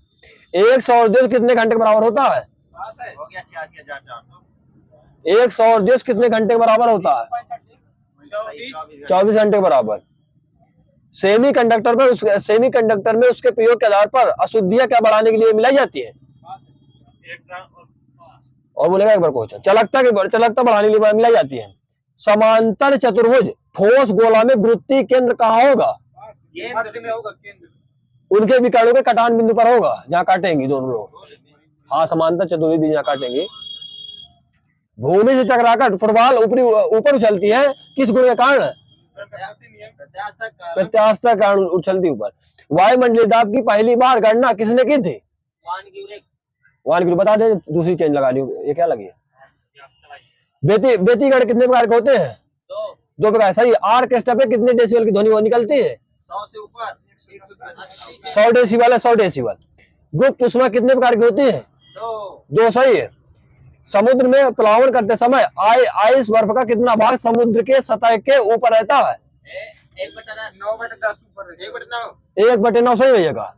Speaker 1: एक सौर दिवस कितने घंटे के बराबर होता है?
Speaker 2: हो गया 86,400।
Speaker 1: एक सौर दिवस कितने घंटे के बराबर होता है? 24 घंटे के बराबर। सेमीकंडक्टर में उसके प्रयोग के आधार पर अशुद्धियां क्या बढ़ाने के लिए मिलाई जाती है? और बोलेगा एक बार क्वेश्चन। चलकता बढ़ाने के लिए मिलाई जाती है। समांतर चतुर्भुज ठोस गोला में गुरुत्वीय केंद्र कहाँ होगा?
Speaker 2: केंद्र में होगा, केंद्र।
Speaker 1: उनके विकर्णों के कटान बिंदु पर होगा, जहाँ काटेंगे दोनों लोग। हाँ, समांतर चतुर्भुज भी जहाँ काटेंगे। भूमि से टकराकर फुटबॉल ऊपर उछलती है, किस गुण के कारण? प्रत्यास्थता कारण उछलती ऊपर। वायुमंडलीय दाब की पहली बार गणना किसने की थी? वान बता दे, दूसरी चेंज लगा ली। ये क्या लगी? बेतीगढ़ कितने प्रकार के होते हैं? 2 प्रकार, सही। ऑर्केस्ट्रा पे कितने डेसिबल की ध्वनि निकलती है?
Speaker 2: 100 से ऊपर।
Speaker 1: 100 डेसिबल है, 100 डेसिबल। गुप्त ऊष्मा कितने प्रकार की होती है?
Speaker 2: 2।
Speaker 1: 2, सही है। समुद्र में प्लावन करते समय आइस बर्फ का कितना भाग समुद्र के सतह के ऊपर रहता है?
Speaker 3: 1/10
Speaker 2: 9/10 ऊपर 1/9
Speaker 1: 1/9 सही होगा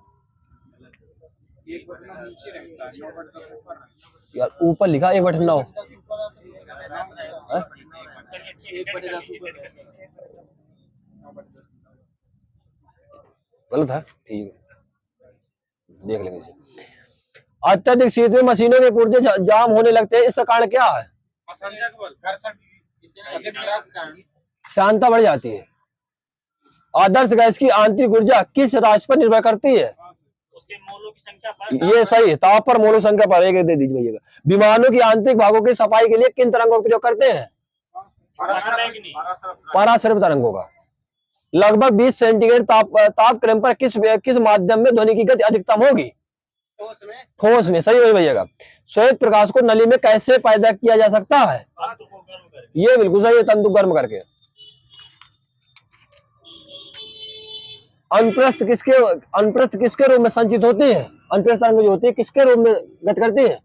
Speaker 2: 1/9 नीचे रहता है 9/10 ऊपर रहता
Speaker 1: यार, ऊपर लिखा 1/9
Speaker 2: है 1/10 ऊपर
Speaker 1: गलत है, ठीक है देख लेंगे इसे। अत्यधिक शीत में मशीनों के पुर्जे जाम होने लगते हैं, इसका कारण क्या है?
Speaker 2: असंजक बल घर्षण अधिक प्रयास के कारण
Speaker 1: क्षमता बढ़ जाती है। आदर्श गैस की आंतरिक ऊर्जा किस राशि पर निर्भर करती है?
Speaker 3: उसके मोलों की संख्या पर
Speaker 1: ये सही है, ताप पर मोल संख्या पर एक दे दीजिए भैया। विमानों की आंतरिक भागों की सफाई के लिए किन तरंगों का प्रयोग करते हैं? परासरब तरंगों का। लगभग 20 सेंटीग्रेड तापक्रम पर किस माध्यम में ध्वनि की गति अधिकतम होगी? ठोस में सही है भैया। श्वेत प्रकाश को नली में कैसे पैदा किया जा सकता है?
Speaker 3: तंतु को गर्म करके।
Speaker 1: ये बिल्कुल सही है, तंतु गर्म करके। अनुप्रस्थ किसके रूप में संचित होती है? अनुप्रस्थ तरंग जो होती है किसके रूप में गति करती है?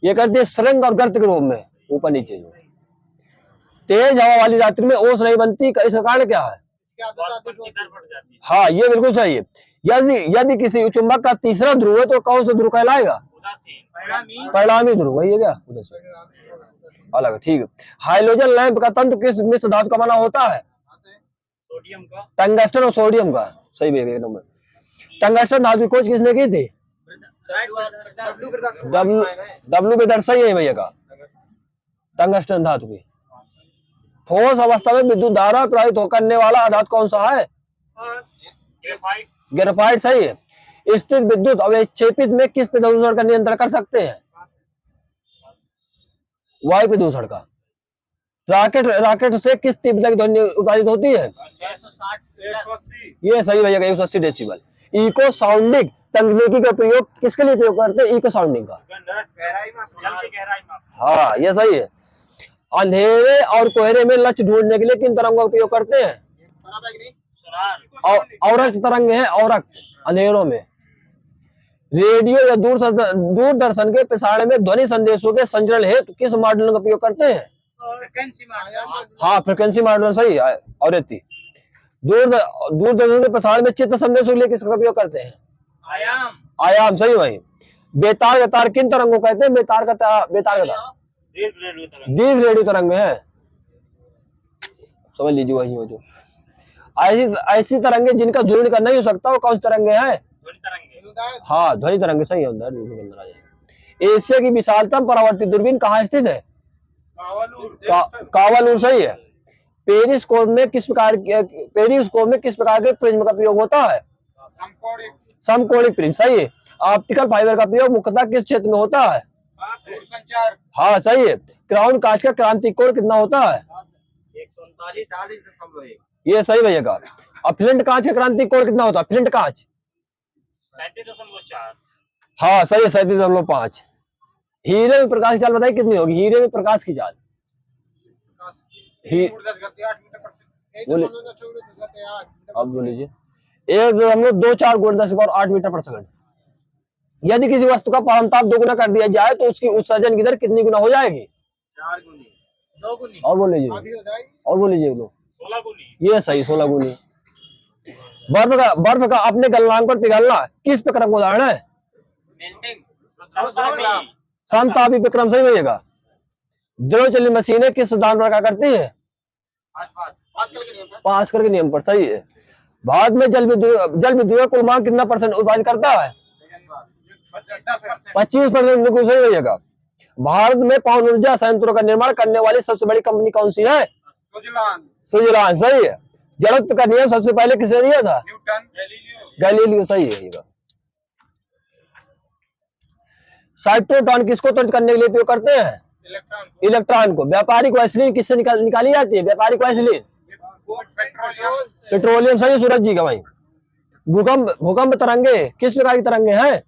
Speaker 1: ये करती है सरंग और गर्त के रूप में, ऊपर नीचे। जो तेज हवा वाली रात्रि में ओस नहीं बनती, इसका कारण क्या है? हाँ ये बिल्कुल सही है। यदि किसी चुंबक का तीसरा ध्रुव है तो कौन सा ध्रुव कहलाएगा? परिणामी ध्रुव, वही है क्या? उदासीन अलग है, ठीक है। हाइड्रोजन लैंप का तंतु किस मिश्र धातु का बना होता है?
Speaker 2: सोडियम का
Speaker 1: टंगस्टन और सोडियम का, सही है एक नंबर। टंगस्टन धातु की खोज किसने की थी? डब्ल्यू बेदर, सही है भैया का। टंगस्टन धातु की। ठोस अवस्था में विद्युत धारा प्रवाहित करने वाला धातु कौन सा है? ग्रेफाइट, सही है। स्थिर विद्युत अवक्षेपित में किस प्रदूषण का नियंत्रण कर सकते हैं? वायु प्रदूषण का। रॉकेट से किस तीव्रता की ध्वनि उत्पादित होती है?
Speaker 2: 180
Speaker 1: ये सही भैया, 180 डेसिबल। इको साउंडिंग तकनीकी का प्रयोग किसके लिए प्रयोग करते हैं? इको साउंडिंग का।
Speaker 2: गहराई में
Speaker 3: जल की गहराई में।
Speaker 1: हाँ ये सही है। अंधेरे और कोहरे में लक्ष्य ढूंढने के लिए किन तरंगों का उपयोग करते हैं? औरक्त तरंग है, औरक्त अंधेरों में। रेडियो या दूरदर्शन के प्रसारण में ध्वनि संदेशों के संचरण हेतु किस मॉडल का उपयोग करते हैं? हाँ फ्रिक्वेंसी मॉडल, सही है। और दूरदर्शन के प्रसारण में चित्र संदेशों के लिए किसका उपयोग करते हैं? आयाम, सही भाई। बेतार का तार किन तरंगों कहते हैं? बेतार का तार दीर्घ रेडियो तरंग है, समझ लीजिए वही हो। जो ऐसी तरंगे जिनका ध्रुवीकरण नहीं हो सकता वो कौन सी तरंगे हैं? हाँ ध्वनि तरंगे, सही है। अंदर आ जाएगी। एशिया की विशालतम परावर्तित दूरबीन कहाँ स्थित है? कावालूर, सही है। पेरिस्कोप में किस प्रकार के प्रिज्म का प्रयोग होता है? समकोणिक प्रिज्म, सही है। ऑप्टिकल फाइबर का प्रयोग मुख्यतः किस क्षेत्र में होता है? हाँ सही है। क्राउन कांच का क्रांतिक कोण कितना होता है?
Speaker 2: 139.1
Speaker 1: ये सही भैया का। और फ्लिंट कांच का क्रांतिक कोण कितना होता है? फ्लिंट कांच
Speaker 3: 37.4।
Speaker 1: हाँ सही है, 37.5। हीरे में प्रकाश की चाल बताइए कितनी होगी? हीरे में प्रकाश की चाल बोले, अब बोल लीजिए। 1.24 × 10⁸ मीटर पर सेकंड। यदि किसी वस्तु का परमताप 2 गुना कर दिया जाए तो उसकी उत्सर्जन की दर कितनी गुना हो जाएगी?
Speaker 2: 4 गुनी
Speaker 3: 2 गुनी
Speaker 1: और बोल लीजिए, और बोल लीजिए लोग।
Speaker 3: 16 गुनी।
Speaker 1: ये सही, 16 गुनी। बर्फ का अपने गलनांक पर पिघलना किस प्रक्रम का उदाहरण है?
Speaker 3: मेल्टिंग।
Speaker 1: समतापी विक्रम, सही होगा। द्रव चलित मशीनें किस सिद्धांत पर कार्य करती है? पास्कल के नियम पर, सही है। भारत में जल विद्युत का कुल मांग कितना % उत्पादित करता है? 25%, बिल्कुल सही होगा। भारत में पवन ऊर्जा संयंत्रों का निर्माण करने वाली सबसे बड़ी कंपनी कौन सी है? सुजलान, सही है। जड़त्व का नियम सबसे पहले किसने दिया था? गैलीलियो, सही है। साइक्लोट्रॉन किसको त्वरित करने के लिए उपयोग करते हैं? इलेक्ट्रॉन को। व्यापारिक वैसलीन किससे निकाली जाती है? व्यापारिक वैसलीन पेट्रोलियम, सही, सूरज जी का भाई। भूकंप तरंगे किस प्रकार की तरंगे हैं?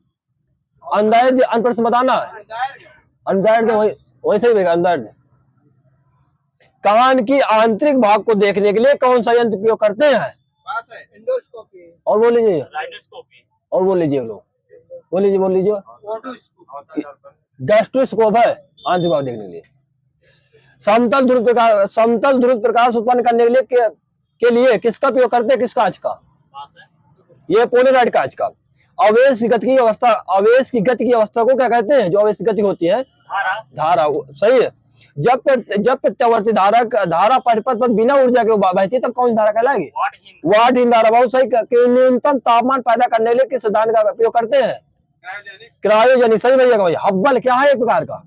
Speaker 1: अंदाज अनप्रश्न बताना, अंदाज वही सही होगा, अंदाज। कान की आंतरिक भाग को देखने के लिए कौन सा यंत्र प्रयोग करते हैं? और बोल लीजिए, और बोल लीजिए लोग, बोल लीजिए। गैस्ट्रोस्कोप है आंतरिक भाग देखने के लिए। समतल ध्रुव प्रकाश उत्पन्न करने के लिए किसका प्रयोग करते हैं, किस कांच का? ये पोलराइड कांच का। आवेश की गति की अवस्था को क्या कहते हैं, जो आवेश की गति होती है? धारा। सही है। जब प्रत्यावर्ती धारा परिपथ पर बिना ऊर्जा के बहती है तब कौन सी धारा कहलाएगी? वाटहीन धारा। बहुत सही। न्यूनतम तापमान पैदा करने के लिए किस सिद्धांत का प्रयोग करते हैं? क्रायोजेनिक। सही भैया भाई। हब्बल क्या है, एक प्रकार का?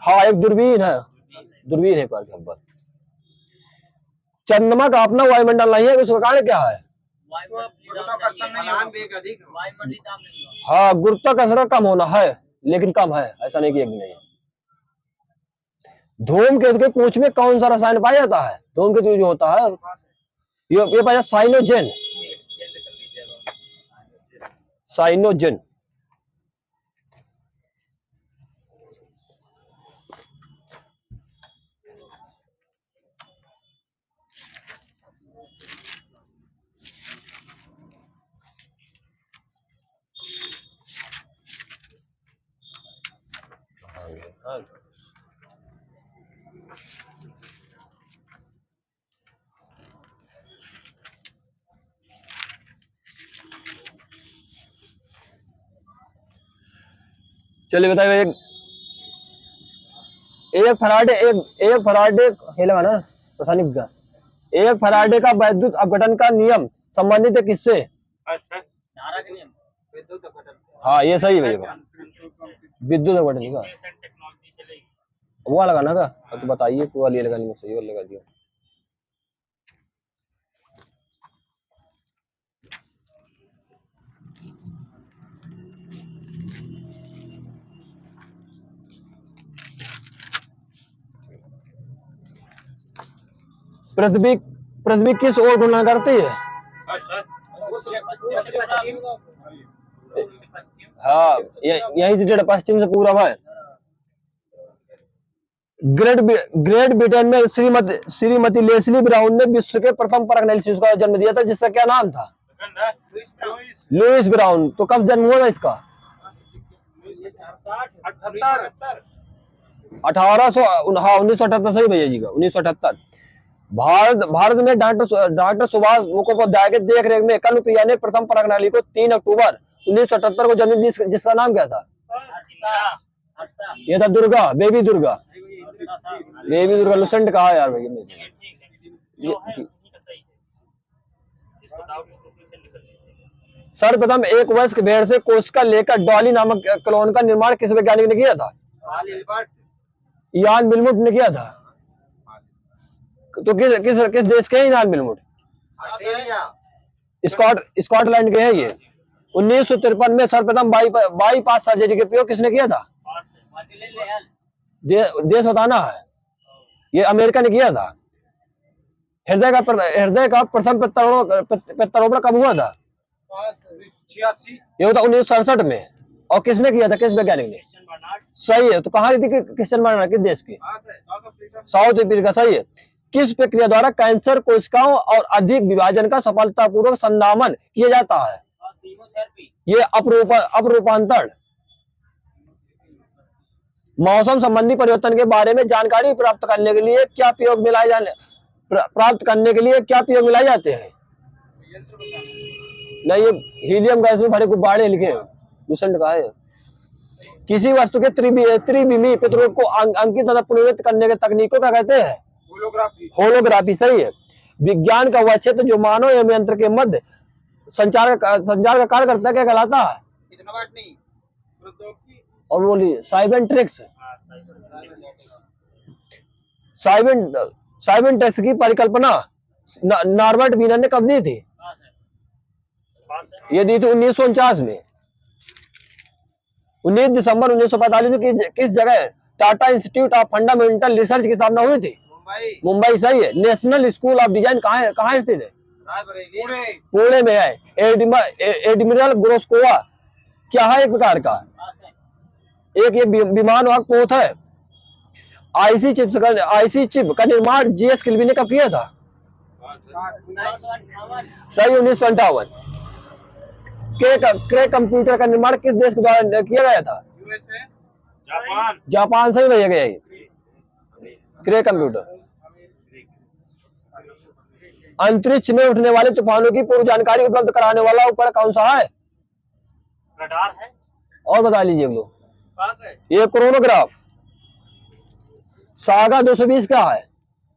Speaker 1: हाँ, एक दूरबीन है। दूरबीन है एक प्रकार की हब्बल। चंद्रमा का अपना वायुमंडल नहीं है, उसका कारण क्या है? हाँ, गुरुत्वाकर्षण कम होना है, लेकिन कम है, ऐसा नहीं कि एक भी नहीं है। धूमकेतु के पूंछ में कौन सा रसायन पाया जाता है? धूमकेतु जो होता है ये पाया साइनोजेन। साइनोजेन। चलिए बताइए, एक फराडे ये लगा ना रासायनिक का। एक फराडे का वैद्युत अपघटन का नियम संबंधित है किससे?
Speaker 3: धारा के नियम।
Speaker 1: हाँ, ये सही है भैया। विद्युत अपघटन का
Speaker 3: टेक्नोलॉजी चलेगी।
Speaker 1: वो लगाना का, तो बताइए तो वाली लगानी में सही वाला लगा दिया। पृथ्वी किस ओर घूर्णन करती है? हाँ, यहीं से डेढ़ पश्चिम से पूरब है। ग्रेट ब्रिटेन में श्रीमती लेस्ली ब्राउन ने विश्व के प्रथम परखने शिशु का जन्म दिया था, जिसका क्या नाम था? Louise Brown. तो कब जन्म हुआ इसका? 1978। सही भैया जी का, 1978। भारत में डॉक्टर सुभाष मुखोपाध्याय के देख रेख में कनुप्रिया ने प्रथम परखनाली को 3 अक्टूबर 1978 को जन्म दी, जिसका नाम क्या था? ये था दुर्गा, बेबी दुर्गा। लुसेंट कहा यार भैया। सर्वप्रथम एक वयस्क भेड़ से कोशिका लेकर डॉली नामक क्लोन का निर्माण किस वैज्ञानिक ने किया था? इयान मिलमुट ने किया था। तो किस देश के हैं इयान मिलमुट? स्कॉटलैंड के हैं ये। 1953 में सर्वप्रथम बाईपास सर्जरी के प्रयोग किसने किया था? देश बताना है। ये अमेरिका ने किया था। हृदय का प्रथम प्रत्यारोपण कब हुआ था?
Speaker 2: 86।
Speaker 1: ये होता 1967 में। और किसने किया था, किस वैज्ञानिक ने? सही है। तो कहाँ की थी क्रिश्चियन बर्नार्ड, किस देश की? South Africa. सही है। किस प्रक्रिया द्वारा कैंसर कोशिकाओं और अधिक विभाजन का सफलतापूर्वक संदामन किया जाता है? ये अपरूपांतरण। मौसम संबंधी परिवर्तन के बारे में जानकारी प्राप्त करने के लिए क्या प्रयोग मिलाए जाते हैं? नहीं, ये हीलियम गैस में भरे गुब्बारे लिखे हैं, लुसेंट का है। किसी वस्तु के त्रिविमीय प्रतिरूप को अंकित तथा पुनर्वित करने के तकनीक को क्या कहते हैं? होलोग्राफी। सही है। विज्ञान का वह क्षेत्र जो मानव एवं यंत्र के मध्य संचार का कार्य करता है, क्या कहलाता है? और बोलिए साइबरनेटिक्स। साइबरनेटिक्स की परिकल्पना नॉर्बर्ट वीनर ने कब दी थी? ये दी थी 1949 में। 19 दिसंबर 1945 में किस जगह Tata institute of fundamental research की स्थापना हुई थी? मुंबई। सही है। नेशनल स्कूल ऑफ डिजाइन कहाँ स्थित है? पुणे में है। एडमिरल ग्रोस्कोवा क्या है, एक प्रकार का? एक ये विमान वाहक पोत है। आईसी चिप का निर्माण जीएस किल्बी ने कब किया था? सही, 1958। क्रे कंप्यूटर का निर्माण किस देश के द्वारा किया गया था?
Speaker 2: यूएसए,
Speaker 3: जापान
Speaker 1: जापान सही भैया गया ये। क्रे कंप्यूटर। अंतरिक्ष में उठने वाले तूफानों की पूर्व जानकारी उपलब्ध कराने वाला उपकरण कौन सा है?
Speaker 3: रडार है।
Speaker 1: और बता लीजिए हम लोग।
Speaker 2: पास है।
Speaker 1: ये क्रोनोग्राफ। सागा 220 क्या है?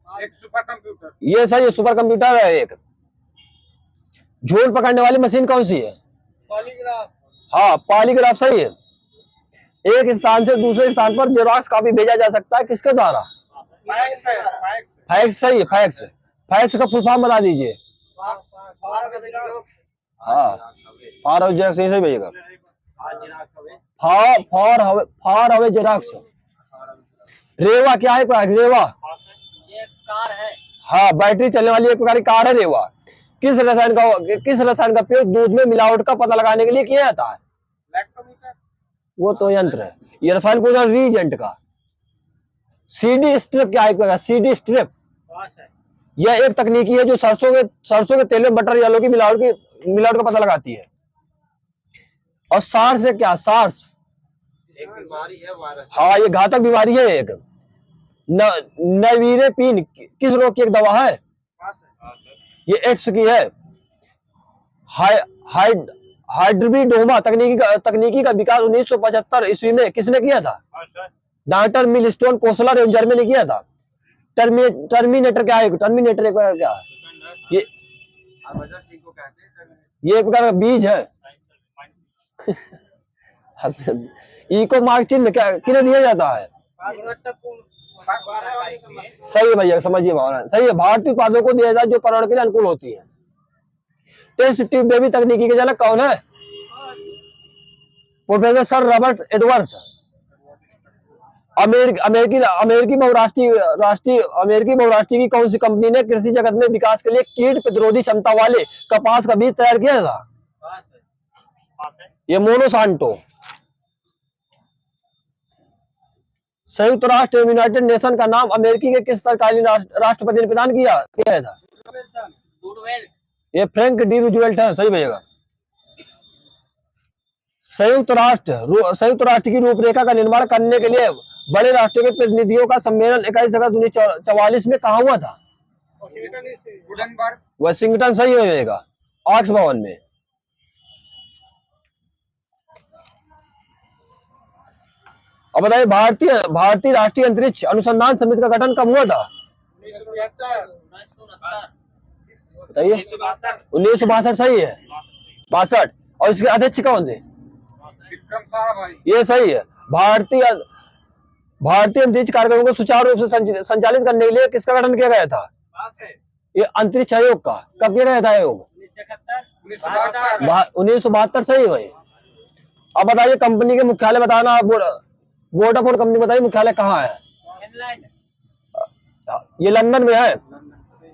Speaker 2: एक सुपर कंप्यूटर,
Speaker 1: ये सही है, सुपर कंप्यूटर है एक। झूठ पकड़ने वाली मशीन कौन सी है?
Speaker 2: पॉलीग्राफ,
Speaker 1: हाँ, पॉलीग्राफ सही है। एक स्थान से दूसरे स्थान पर जेरॉक्स कॉपी भेजा जा सकता है किसके द्वारा?
Speaker 2: फैक्स है, फैक्स,
Speaker 1: फैक्स सही है, फैक्स। फैक्स का फुल फॉर्म बता दीजिए। हाँ, फॉर हाउस जेरॉक्स सही भैया। फॉर हवे जेरॉक्स। रेवा क्या है? रेवा
Speaker 3: ये कार है।
Speaker 1: हाँ, बैटरी चलने वाली एक प्रकार की कार है रेवा। किस रसायन का उपयोग दूध में मिलावट का पता लगाने के लिए किया जाता है?
Speaker 2: लैक्टोमीटर,
Speaker 1: वो तो यंत्र है। ये रसायन को रीजेंट का। सीडी स्ट्रिप क्या है? सीडी स्ट्रिप
Speaker 3: पास है।
Speaker 1: यह एक तकनीकी है जो सरसों के तेल में बटर या आलू की मिलावट का पता लगाती है। और सार्स है क्या? सार्स
Speaker 2: एक बीमारी है, वायरस।
Speaker 1: हाँ, ये घातक बीमारी है एक। नवीरेपिन किस रोग की एक दवा है?
Speaker 2: पास है।
Speaker 1: ये एड्स की है। हाइड्रोबिडोमा तकनीकी का विकास 1975 ईस्वी में किसने किया था?
Speaker 3: पास है।
Speaker 1: डॉक्टर मिलस्टोन कोसलर एवं जर्मनी ने किया था। टर्मिनेटर क्या है? टर्मिनेटर एक प्रकार क्या है? ये
Speaker 2: सिंह को कहते हैं।
Speaker 1: ये एक प्रकार का बीज है। इको मार्क चिन्ह क्या किन्हें दिया जाता है? सही है भैया, समझिए भावना सही है। भारतीय उत्पादों को दिया जाता है जो पर्यावरण के लिए अनुकूल होती है। टेस्ट ट्यूब बेबी तकनीकी के जनक कौन है? Professor sir Robert Edwards. अमेरिकी बहुराष्ट्रीय की कौन सी कंपनी ने कृषि जगत में विकास के लिए कीट प्रतिरोधी क्षमता वाले कपास का बीज तैयार किया था?
Speaker 3: पास है।
Speaker 1: ये मोनोसांटो। संयुक्त राष्ट्र एवं यूनाइटेड नेशन का नाम अमेरिकी के किस तत्कालीन राष्ट्रपति ने प्रदान किया था?
Speaker 3: वुडवेल।
Speaker 1: ये फ्रैंक डी रूजवेल्ट है। सही भैया। संयुक्त राष्ट्र की रूपरेखा का निर्माण करने के लिए बड़े राष्ट्रों के प्रतिनिधियों का सम्मेलन 21 अगस्त 1944 में कहाँ हुआ था? वाशिंगटन सही हो जाएगा, ऑक्स भवन में। अब बताइए भारतीय राष्ट्रीय अंतरिक्ष अनुसंधान समिति का गठन कब हुआ था?
Speaker 3: 1969।
Speaker 1: बताइए। 1962 सही है, 62। और इसके अध्यक्ष कौन थे?
Speaker 2: विक्रम साराभाई।
Speaker 1: ये सही है। भारतीय अंतरिक्ष कार्यक्रमों को सुचारू रूप से संचालित करने के लिए किसका गठन किया गया था? ये अंतरिक्ष आयोग का। कब किया गया था आयोग? 1972 सही है भाई। अब बताइए कंपनी के मुख्यालय बताना। वोडाफोन कंपनी बताइए मुख्यालय कहाँ है?
Speaker 3: फिनलैंड।
Speaker 1: ये लंदन में है।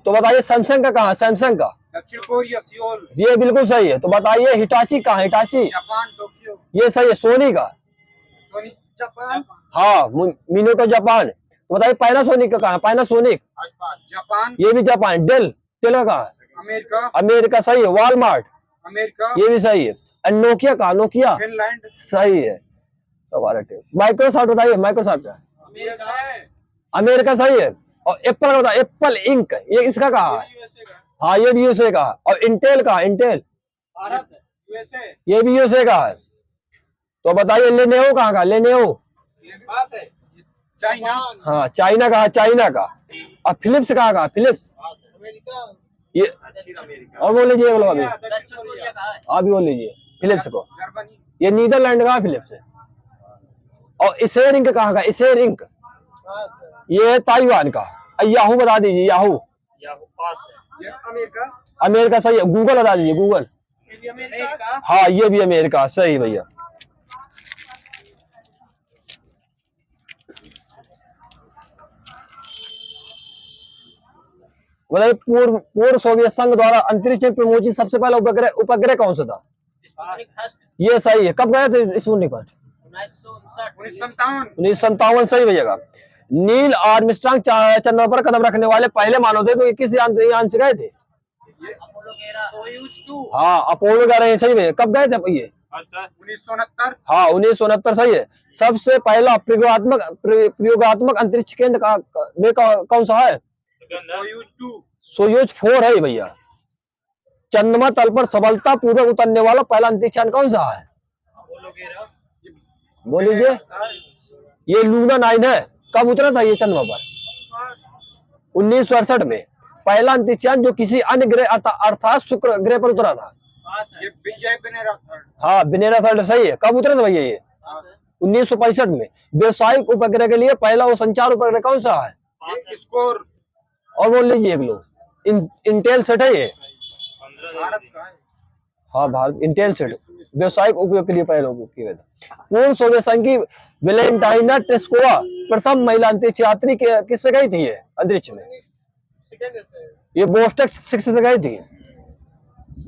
Speaker 1: तो बताइए सैमसंग का कहाँ है? सैमसंग का
Speaker 2: दक्षिण कोरिया, सियोल।
Speaker 1: ये बिल्कुल सही है। तो बताइए हिटाची कहाँ है? Hitachi
Speaker 2: Japan, Tokyo.
Speaker 1: ये सही है। सोनी का?
Speaker 2: सोनी जापान।
Speaker 1: हाँ, मिनोटो जापान। तो बताइए पैनासोनिक का कहाँ है? Panasonic
Speaker 2: Japan.
Speaker 1: ये भी जापान। डेल का कहाँ है?
Speaker 2: अमेरिका।
Speaker 1: अमेरिका सही है। Walmart
Speaker 2: America.
Speaker 1: ये भी सही है। और नोकिया कहाँ? Nokia
Speaker 2: Finland.
Speaker 1: सही है। माइक्रोसॉफ्ट बताइए। माइक्रोसॉफ्ट का अमेरिका सही है। और एप्पल का बताइए। एप्पल इंक ये इसका कहाँ है? हाँ, ये भी यूएसए का। और इंटेल का? Intel
Speaker 2: Bharat, USA.
Speaker 1: ये भी यूएसए का है। तो बताइए लेनोवो कहाँ का? लेनोवो
Speaker 2: पास है। चाइना।
Speaker 1: हाँ, चाइना का। चाइना का। और फिलिप्स कहाँ का? Philips
Speaker 2: America.
Speaker 1: ये और बोल लीजिए बोलो अभी।
Speaker 3: दक्षिण कोरिया का है।
Speaker 1: आप भी बोल लीजिए फिलिप्स को।
Speaker 2: जर्मनी।
Speaker 1: ये नीदरलैंड का फिलिप्स है। और इसेर इंक कहाँ का? इसेर इंक ये ताइवान का। याहू बता दीजिए। याहू
Speaker 3: पास है।
Speaker 2: अमेरिका।
Speaker 1: अमेरिका सही है। गूगल बता दीजिए। Google
Speaker 2: America.
Speaker 1: हाँ, ये भी अमेरिका सही भैया। बताइए पूर्व सोवियत संघ द्वारा अंतरिक्ष में प्रमोचित सबसे पहला उपग्रह कौन सा था? ये सही है। कब गए थे स्पुतनिक फर्स्ट? 1957 सही भैया। नील आर्मस्ट्रांग चंद्रमा पर कदम रखने वाले पहले मानव थे। तो किस यान से गए थे?
Speaker 3: अपोलो 11। सोयूज 2।
Speaker 1: हाँ, अपोलो 11 सही भैया। कब गए थे ये?
Speaker 3: अच्छा
Speaker 2: 1969
Speaker 1: हाँ 1969 सही है। सबसे पहला प्रयोगात्मक अंतरिक्ष केंद्र कौन सा है?
Speaker 2: सोयूज 2
Speaker 1: सोयूज 4 है भैया। चंद्रमा तल पर सफलतापूर्वक उतरने वाला पहला अंतरिक्ष यान कौन सा है? बोलिए। ये लूना 9 है। कब उतरा था ये चंद्रमा पर? 1968 में। पहला अंतरिक्ष यान जो किसी अन्य ग्रह अर्थात शुक्र ग्रह पर उतरा था।
Speaker 2: ये विजय बनेरा थर्ड
Speaker 1: हाँ बिनेरा थर्ड सही है। कब उतरा था भैया ये? 1965 में। व्यावसायिक उपग्रह के लिए पहला वो संचार उपग्रह कौन सा है?
Speaker 2: ये स्कोर
Speaker 1: और बोल लीजिए एक लोग। इंटेल सेट है ये।
Speaker 2: भारत का है।
Speaker 1: हाँ भारत इंटेल सेट व्यावसायिक उपयोग के लिए पहले उपयोग किया था। पूर्व सोवियत संघ की वेलेंटाइना टेस्कोवा प्रथम महिला अंतरिक्ष यात्री किससे गई थी ये अंतरिक्ष में? ये बोस्टक 6 से गई थी।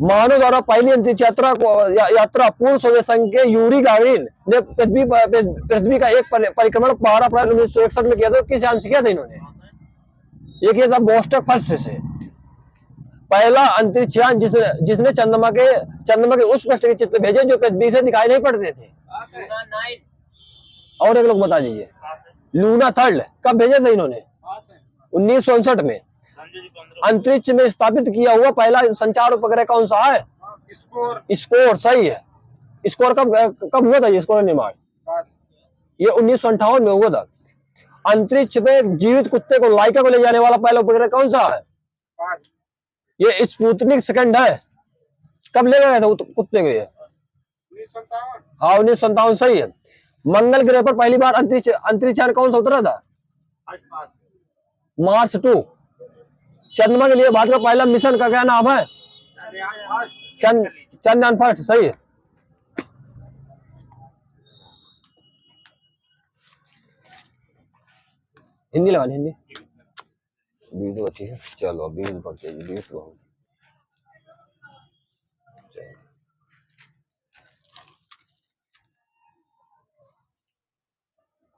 Speaker 1: मानव द्वारा पहली अंतरिक्ष यात्रा पूर्व सोवियत संघ के यूरी गागरिन ने पृथ्वी का एक परिक्रमण 12 अप्रैल 1961 में किया था। किस यान से किया था इन्होंने? ये किया था बोस्टक फर्स्ट से। पहला अंतरिक्ष यान जिसने चंद्रमा के उस पृष्ठ के चित्र भेजे जो पृथ्वी से दिखाई नहीं पड़ते थे।
Speaker 3: लूना 9
Speaker 1: और एक लोग बता दीजिए। लूना थर्ड कब भेजे थे इन्होंने? 1969 में। अंतरिक्ष में स्थापित किया हुआ पहला संचार उपग्रह कौन सा है? स्कोर सही है। स्कोर कब हुआ था ये स्कोर निर्माण? ये 1958 में हुआ था। अंतरिक्ष में जीवित कुत्ते को लाइका को ले जाने वाला पहला उपग्रह कौन सा है? ये स्पुतनिक सेकंड है। कब ले गया था कुत्ते को ये?
Speaker 2: 1957
Speaker 1: हाँ 1957 सही है। मंगल ग्रह पर पहली बार अंतरिक्ष यान कौन सा उतरा था? मार्स 2। चंद्रमा के लिए भारत का पहला मिशन का क्या नाम है? चंद्रयान फर्स्ट सही है। हिंदी लगा हिंदी वीडियो अच्छी है। चलो अभी पढ़ते हैं वीडियो।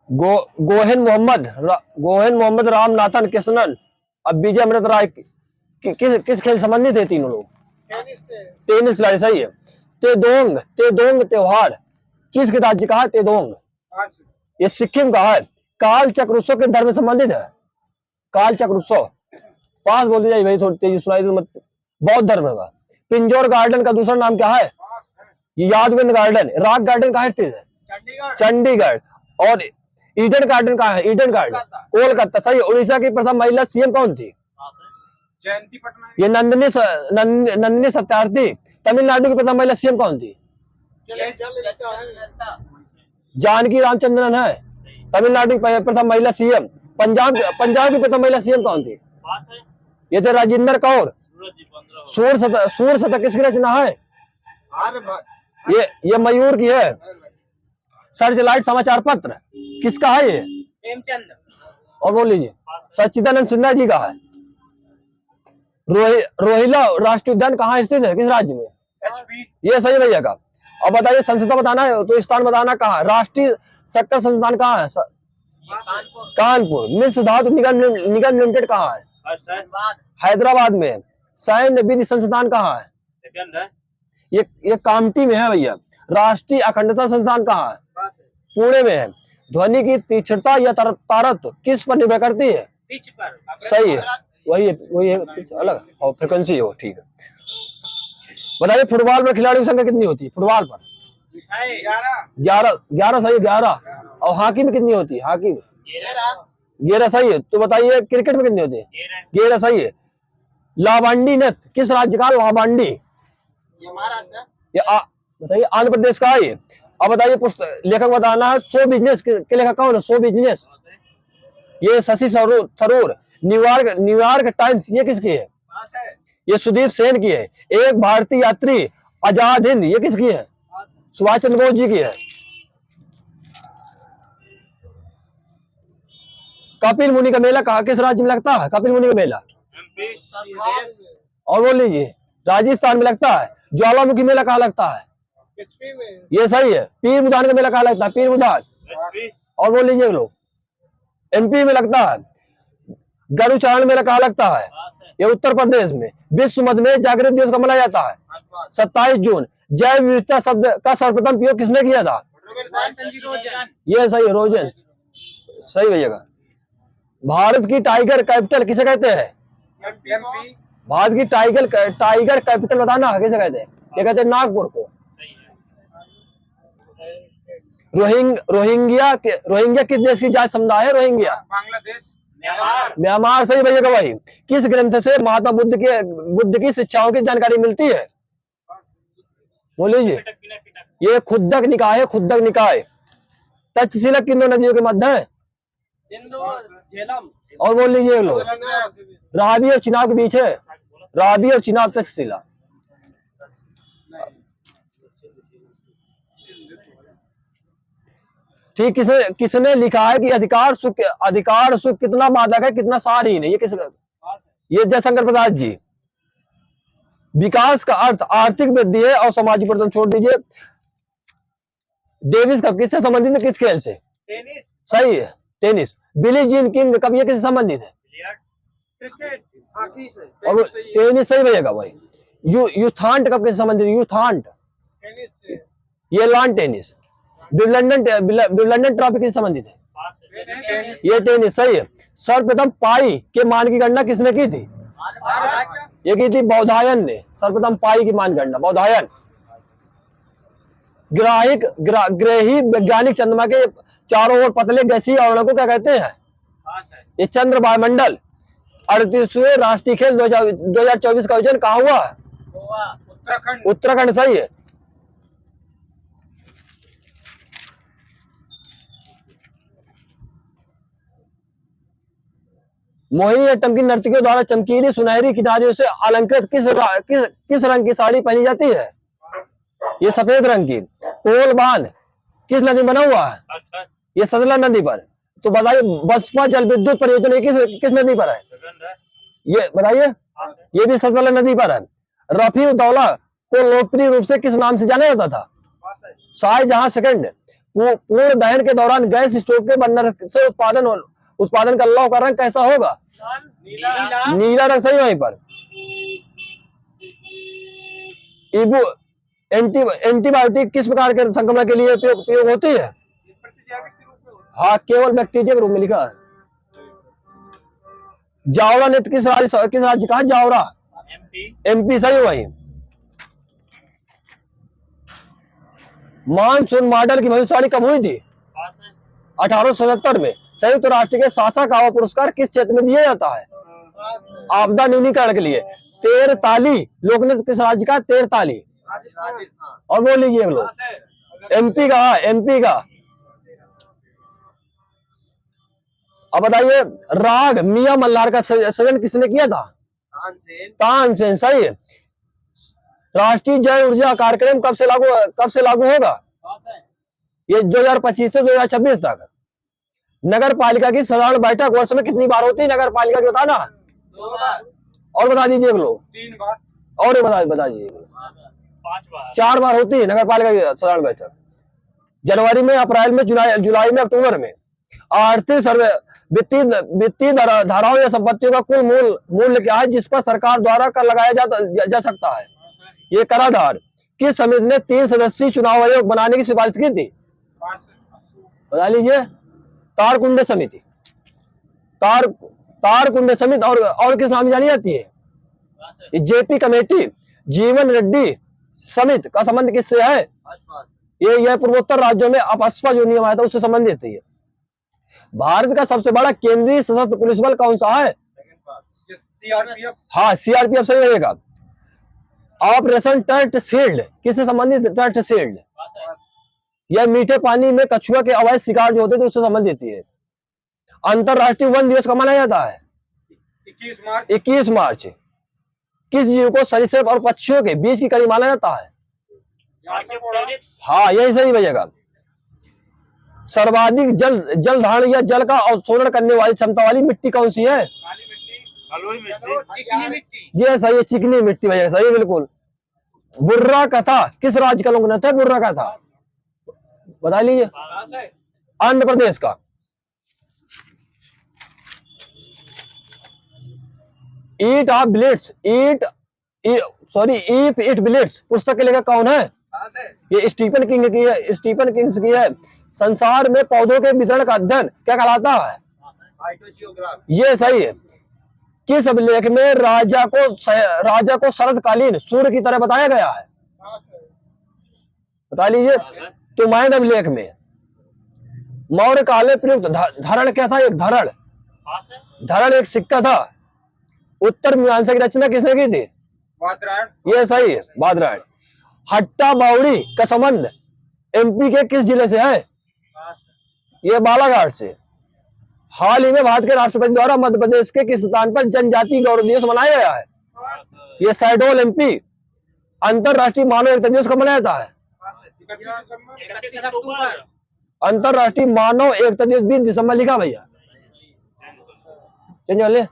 Speaker 1: गोहेन मोहम्मद रामनाथन कृष्णन अब विजय अमृत राय किस खेल संबंधित है तीनों लोग? टेनिस खिलाड़ी सही है। तेदोंग त्योहार किस राज्य का है? तेदोंग ये सिक्किम का है। काल चक्र उत्सव के धर्म से संबंधित है। काल चक्र उत्सव पास बोल दीजिए भाई थोड़ी तेजी सुनाई मत। बौद्ध धर्म का। पिंजौर गार्डन का दूसरा नाम क्या है? यादविंद गार्डन। रॉक गार्डन कहाँ स्थित है? चंडीगढ़। और ईडन गार्डन कहाँ है? ईडन गार्डन कोलकाता सही है। उड़ीसा की प्रथम महिला सीएम कौन थी?
Speaker 2: जयंती पटनायक।
Speaker 1: ये नंदिनी सत्यार्थी। तमिलनाडु की प्रथम महिला सीएम कौन थी? जानकी रामचंद्रन है तमिलनाडु की प्रथम महिला सीएम। पंजाब की प्रथम महिला सीएम कौन थी? ये थे राजेंद्र कौर। सूर्य शतक किसकी रचना है? ये मयूर की है। सर्चलाइट समाचार पत्र किसका है ये?
Speaker 3: प्रेमचंद।
Speaker 1: और बोल लीजिए। सच्चिदानंद सिन्हा जी का है। रोहिला राष्ट्रीय उद्यान कहाँ स्थित है? किस राज्य में? ये सही भैया का। अब बताइए संस्था बताना है तो स्थान बताना कहाँ? राष्ट्रीय शक्कर संस्थान कहाँ है? कानपुर। मिश्र धातु निगम लिमिटेड कहाँ है? हैदराबाद में। सैन्य विधि संस्थान कहाँ है? ये कामठी में है भैया। राष्ट्रीय अखंडता संस्थान कहाँ है? पुणे में है। ध्वनि की तीक्ष्णता या तारत्व किस पर निर्भर करती है?
Speaker 3: पिच पर।
Speaker 1: सही है। वही है अलग और फ्रिक्वेंसी हो। ठीक है बताइए फुटबॉल में खिलाड़ियों की संख्या कितनी होती है? फुटबॉल पर 11 सही है 11। और हॉकी में कितनी होती है? हॉकी में 11 सही है। तो बताइए क्रिकेट में कितनी होती है? 11 सही है। लावांडी नृत्य किस राज्य का? लावांडी ये बताइए आंध्र प्रदेश का है ये। अब बताइए लेखक बताना है। शो बिजनेस के लेखक कौन है? शो बिजनेस ये शशि थरूर। न्यूयॉर्क टाइम्स ये किसकी है? ये सुदीप सेन की है। एक भारतीय यात्री आजाद हिंद ये किसकी है? सुभाष चंद्र बोस जी की है। कपिल मुनि का मेला कहाँ किस राज्य में लगता है? कपिल मुनि का मेला और बोल लीजिए राजस्थान में लगता है। ज्वालामुखी मेला कहाँ लगता है? ये सही है। पीर बुधान का मेला कहाँ लगता है? पीर बुधान और बोल लीजिए लोग एमपी में लगता है। गरुचारण मेला कहाँ लगता है? ये उत्तर प्रदेश में। विश्व मधुमेह जागृति दिवस कब मनाया जाता है? 27 जून। जैव विविधता शब्द का सर्वप्रथम प्रयोग किसने किया था? ये सही है, रोजन, सही भैया। भारत की टाइगर कैपिटल किसे कहते हैं?
Speaker 2: एमपी।
Speaker 1: भारत की टाइगर कैपिटल बताना किसे कहते हैं? ये कहते हैं नागपुर को। रोहिंग्या किस देश की जाति समुदाय है? रोहिंग्या
Speaker 2: बांग्लादेश।
Speaker 1: म्यांमार, सही भैया का भाई। किस ग्रंथ से महात्मा बुद्ध की शिक्षाओं की जानकारी मिलती है? बोल लीजिए। ये खुद्दक निकाय है, खुद्दक निकाय। तक्षशिला किन दो नदियों के मध्य है?
Speaker 3: सिंधु झेलम।
Speaker 1: और बोल लीजिए लोग। रावी और चिनाब के बीच है, रावी और चिनाब, तक्षशिला। ठीक, किसने लिखा है कि अधिकार सुख कितना बाधक है, कितना सारहीन है? ये जयशंकर प्रसाद जी। विकास का अर्थ आर्थिक वृद्धि है और सामाजिक परिवर्तन छोड़ दीजिए। डेविस कप किससे संबंधित है, किस खेल से?
Speaker 3: टेनिस।
Speaker 1: सही है, tennis. Billie Jean King cup ये किससे संबंधित है?
Speaker 3: क्रिकेट। हॉकी से।
Speaker 1: और टेनिस, सही भैया भाई। यूथांट कप किससे संबंधित है? यूथांट,
Speaker 3: टेनिस से।
Speaker 1: ये लॉन टेनिस। विम्बलडन ट्रॉफी किससे संबंधित है? ये टेनिस, सही है। सर्वप्रथम पाई के मान की गणना किसने की थी? ये की थी बौधायन ने। सर्वप्रथम पाई की मान गणना बौधायन। ग्रही वैज्ञानिक चंद्रमा के चारों ओर पतले गैसीय आवरण को क्या कहते हैं? ये चंद्र वायुमंडल। 38वें राष्ट्रीय खेल 2024 का आयोजन कहाँ हुआ?
Speaker 2: उत्तराखंड।
Speaker 1: उत्तराखंड, सही है। मोहिनीअट्टम की नर्तकियों द्वारा चमकीली सुनहरी किनारियों से अलंकृत किस रंग की साड़ी पहनी जाती है? ये सफेद रंग की। कोल बांध किस नदी में बना हुआ है? ये सतलज नदी पर। तो बताइए बसपा जल विद्युत परियोजना किस नदी पर है? ये बताइए। ये भी सतलज नदी पर है। रफी उद्दौला को लोकप्रिय रूप से किस नाम से जाना जाता था? शाहजहां सेकंड। पूर्ण दहन के दौरान गैस स्टोव के बर्नर से उत्पादन का लौह का रंग कैसा होगा? नीला रंग, सही। वहीं पर एंटीबायोटिक किस प्रकार के संक्रमण के लिए उपयोग होती है? हाँ, केवल बैक्टीरिया के रूप में लिखा है। जावरा नृत्य किस राज्य का? जावरा एमपी, सही। वही मानसून मॉडल की भविष्यवाणी कब हुई थी? 1877 में। संयुक्त राष्ट्र के सासाकावा पुरस्कार किस क्षेत्र में दिया जाता है? आपदा न्यूनीकरण के लिए। तेरताली लोकनृत्य किस राज्य का? तेरताली। और बोल लीजिए लोग। एमपी का, एमपी का। अब बताइए राग मियां मल्हार का सृजन किसने किया था? तानसेन, सही है। राष्ट्रीय जैव ऊर्जा कार्यक्रम कब से लागू होगा? ये 2025 से 2026 तक। नगर पालिका की साधारण बैठक वर्ष में कितनी बार होती है? नगर पालिका की बताना।
Speaker 3: 2 बार।
Speaker 1: और बता दीजिए लोग।
Speaker 2: 3 बार।
Speaker 1: और बता दीजिए।
Speaker 3: 5 बार।
Speaker 1: 4 बार होती है नगर पालिका की साधारण बैठक। जनवरी में, अप्रैल में, जुलाई में, अक्टूबर में। आर्थिक सर्वे वित्तीय धाराओं या संपत्तियों का कुल मूल्य क्या है जिस पर सरकार द्वारा कर लगाया जा सकता है? ये कराधान। किस समिति ने 3 सदस्यीय चुनाव आयोग बनाने की सिफारिश की थी? बता लीजिए। तारकुंडे समिति। तारकुंडे समिति। और किस नाम से जानी जाती है? JP committee. जीवन रेड्डी समिति का संबंध किससे है? ये पूर्वोत्तर राज्यों में अपस्पा जो नियम आया था उससे संबंधित है। भारत का सबसे बड़ा केंद्रीय सशस्त्र पुलिस बल कौन सा है?
Speaker 2: सीआरपीएफ।
Speaker 1: हाँ, सीआरपीएफ, सही रहेगा। ऑपरेशन टर्ट शील्ड किससे संबंधित? Tert shield. यह मीठे पानी में कछुआ के अवैध शिकार जो होते थे उससे संबंधित है। अंतरराष्ट्रीय वन दिवस कब मनाया जाता है? 21 मार्च। किस जीव को सरीसृप और पक्षियों के बीच की कड़ी माना जाता है? हाँ, यही सही भैया। सर्वाधिक जल धारण या जल का अवशोषण करने वाली क्षमता वाली मिट्टी कौन सी है?
Speaker 3: चिकनी मिट्टी।
Speaker 1: ये सही है, चिकनी मिट्टी भैया, सही बिल्कुल। बुर्रा कथा किस राज्य का लोकनृत्य है? बुर्रा कथा बता लीजिए। आंध्र प्रदेश का। ईट इट ब्लिट्स पुस्तक के लेखक कौन है? ये स्टीफन किंग की है, स्टीफन किंग्स की है। संसार में पौधों के वितरण का अध्ययन क्या कहलाता है? ये सही है। किस अभिलेख में राजा को शरतकालीन सूर्य की तरह बताया गया है? बता लीजिए। तो मैन अभिलेख में मौर्य काल में प्रयुक्त धरण क्या था? एक धरण एक सिक्का था। उत्तर मीमांसा की रचना किसने की थी? ये सही है, बादरायण। हट्टा बावड़ी का संबंध एमपी के किस जिले से है? ये बालाघाट से। हाल ही में भारत के राष्ट्रपति द्वारा मध्य प्रदेश के किस स्थान पर जनजातीय गौरव दिवस मनाया गया है? ये शहडोल एमपी। अंतरराष्ट्रीय मानव एकता दिवस कब मनाया जाता है?
Speaker 3: 31 अक्टूबर।
Speaker 1: अंतरराष्ट्रीय मानव एकता दिवस 20 दिसंबर लिखा भैया। चलिए वाले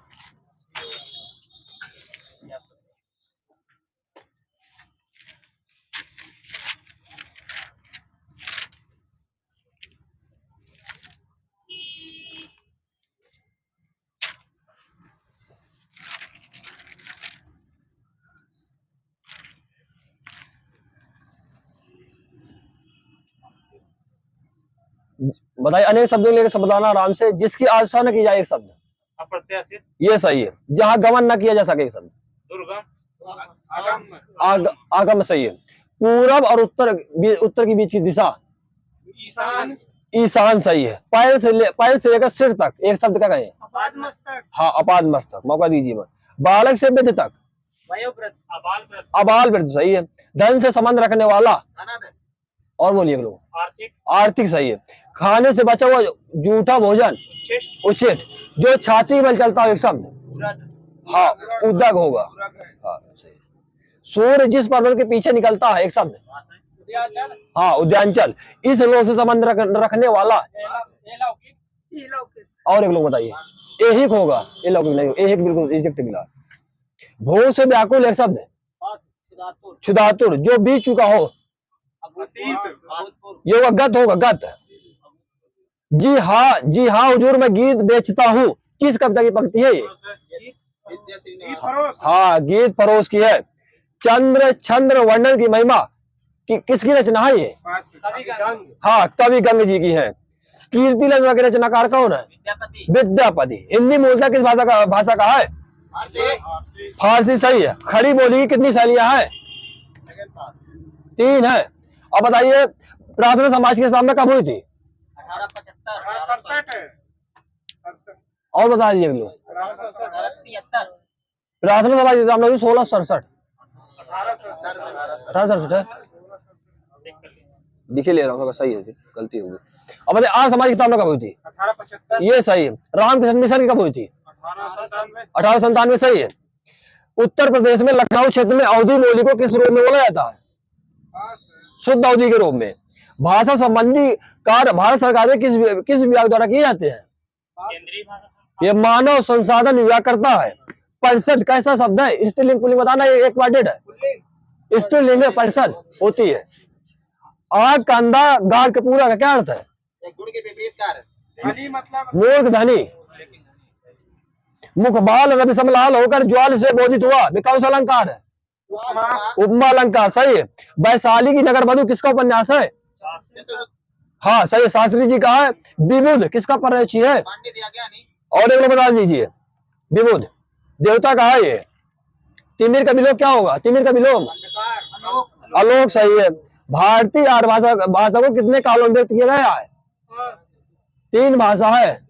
Speaker 1: बताइए। अनेक शब्दों लेकर सब बताना आराम से। जिसकी आशा न की जाए एक शब्द।
Speaker 2: अप्रत्याशित,
Speaker 1: ये सही है। जहां गमन न किया जा सके एक शब्द।
Speaker 2: दुर्गम, अगम,
Speaker 1: आगम सही है। पूरब और उत्तर की बीच की दिशा।
Speaker 2: ईशान,
Speaker 1: ईशान सही है। पैर से लेकर सिर तक एक शब्द क्या कहें?
Speaker 3: अपाद मस्तक।
Speaker 1: हाँ, अपाद मस्तक। मौका दीजिए मत। बालक से वृद्ध तक।
Speaker 3: वयोवृद्ध।
Speaker 1: अबाल वृद्ध सही है। धन से संबंध रखने वाला।
Speaker 2: अनादर,
Speaker 1: और बोलिए लोग।
Speaker 3: आर्थिक।
Speaker 1: आर्थिक सही है। खाने से बचा हुआ जूठा भोजन। उचित। जो छाती में चलता हो एक शब्द।
Speaker 2: उरद,
Speaker 1: हाँ, उदक होगा। हाँ सही। सूर्य जिस पर्वत के पीछे निकलता है एक शब्द।
Speaker 3: उद्याचल।
Speaker 1: हाँ, उद्यांचल। इस लोक से संबंध रखने वाला।
Speaker 3: अलौकिक।
Speaker 1: और एक लोग बताइए। एहिक होगा। ये लौकिक नहीं, एहिक बिल्कुल रिजेक्ट मिला। भोग से व्याकुल एक शब्द। क्षुधातुर। जो बीत चुका हो।
Speaker 2: अतीत,
Speaker 1: ये होगा गत होगा, गत। जी हाँ हुजूर, मैं गीत बेचता हूँ। किस कविता की पंक्ति है ये? हाँ, गीत फरोश की है। चंद्र वर्णन की महिमा किसकी रचना है ये? हाँ, कवि गंग जी की है। कीर्ति लंका के रचनाकार कौन है? विद्यापति। हिंदी मूलतः किस भाषा का है? फारसी सही है। खड़ी बोली की कितनी शैलियां हैं? 3 है। अब बताइए, प्रार्थना समाज की स्थापना कब हुई थी?
Speaker 3: 1867।
Speaker 1: और बता दीजिए लोग। प्रार्थना समाज की स्थापना हुई 1667। 1867 है। दिखे ले रहा हूँ, सही है, गलती होगी। अब बताइए, आर्य समाज की स्थापना कब हुई थी?
Speaker 2: 1875,
Speaker 1: ये सही है। रामकृष्ण मिशन की कब हुई थी?
Speaker 2: 1897,
Speaker 1: 1897 सही है। उत्तर प्रदेश में लखनऊ क्षेत्र में अवधी बोली को किस रूप में बोला जाता है? शुद्ध अवधी के रूप में। भाषा संबंधी कार्य भारत सरकार में किस विभाग द्वारा किए जाते हैं?
Speaker 3: केंद्रीय भाषा।
Speaker 1: ये मानव संसाधन विभाग करता है। परिषद कैसा शब्द है? स्त्रीलिंग पुल्लिंग बताना, ये एक वर्डेड है। स्त्रीलिंग में परिषद होती है। आग का अंधा गाढ़ के पूरा का क्या अर्थ है?
Speaker 2: एक गुण के विपरीत कार्य,
Speaker 3: धनी मतलब
Speaker 1: मूर्ख धनी। मुख बाल रवि समलाल होकर ज्वाल से बोधित हुआ, वे कौन सा अलंकार है? उपमा अलंकार सही है। वैशाली की नगर वधु किसका उपन्यास है? हाँ सही है, शास्त्री जी का है। विबुध किसका परिचय है?
Speaker 2: पांडित या ज्ञानी,
Speaker 1: और एक लोग बता दीजिए। विबुध देवता का है ये। तिमिर का विलोम क्या होगा? तिमिर का विलोम आलोक सही है। भारतीय आर्य भाषा को कितने कालों में व्यक्त किया गया है? 3 भाषा है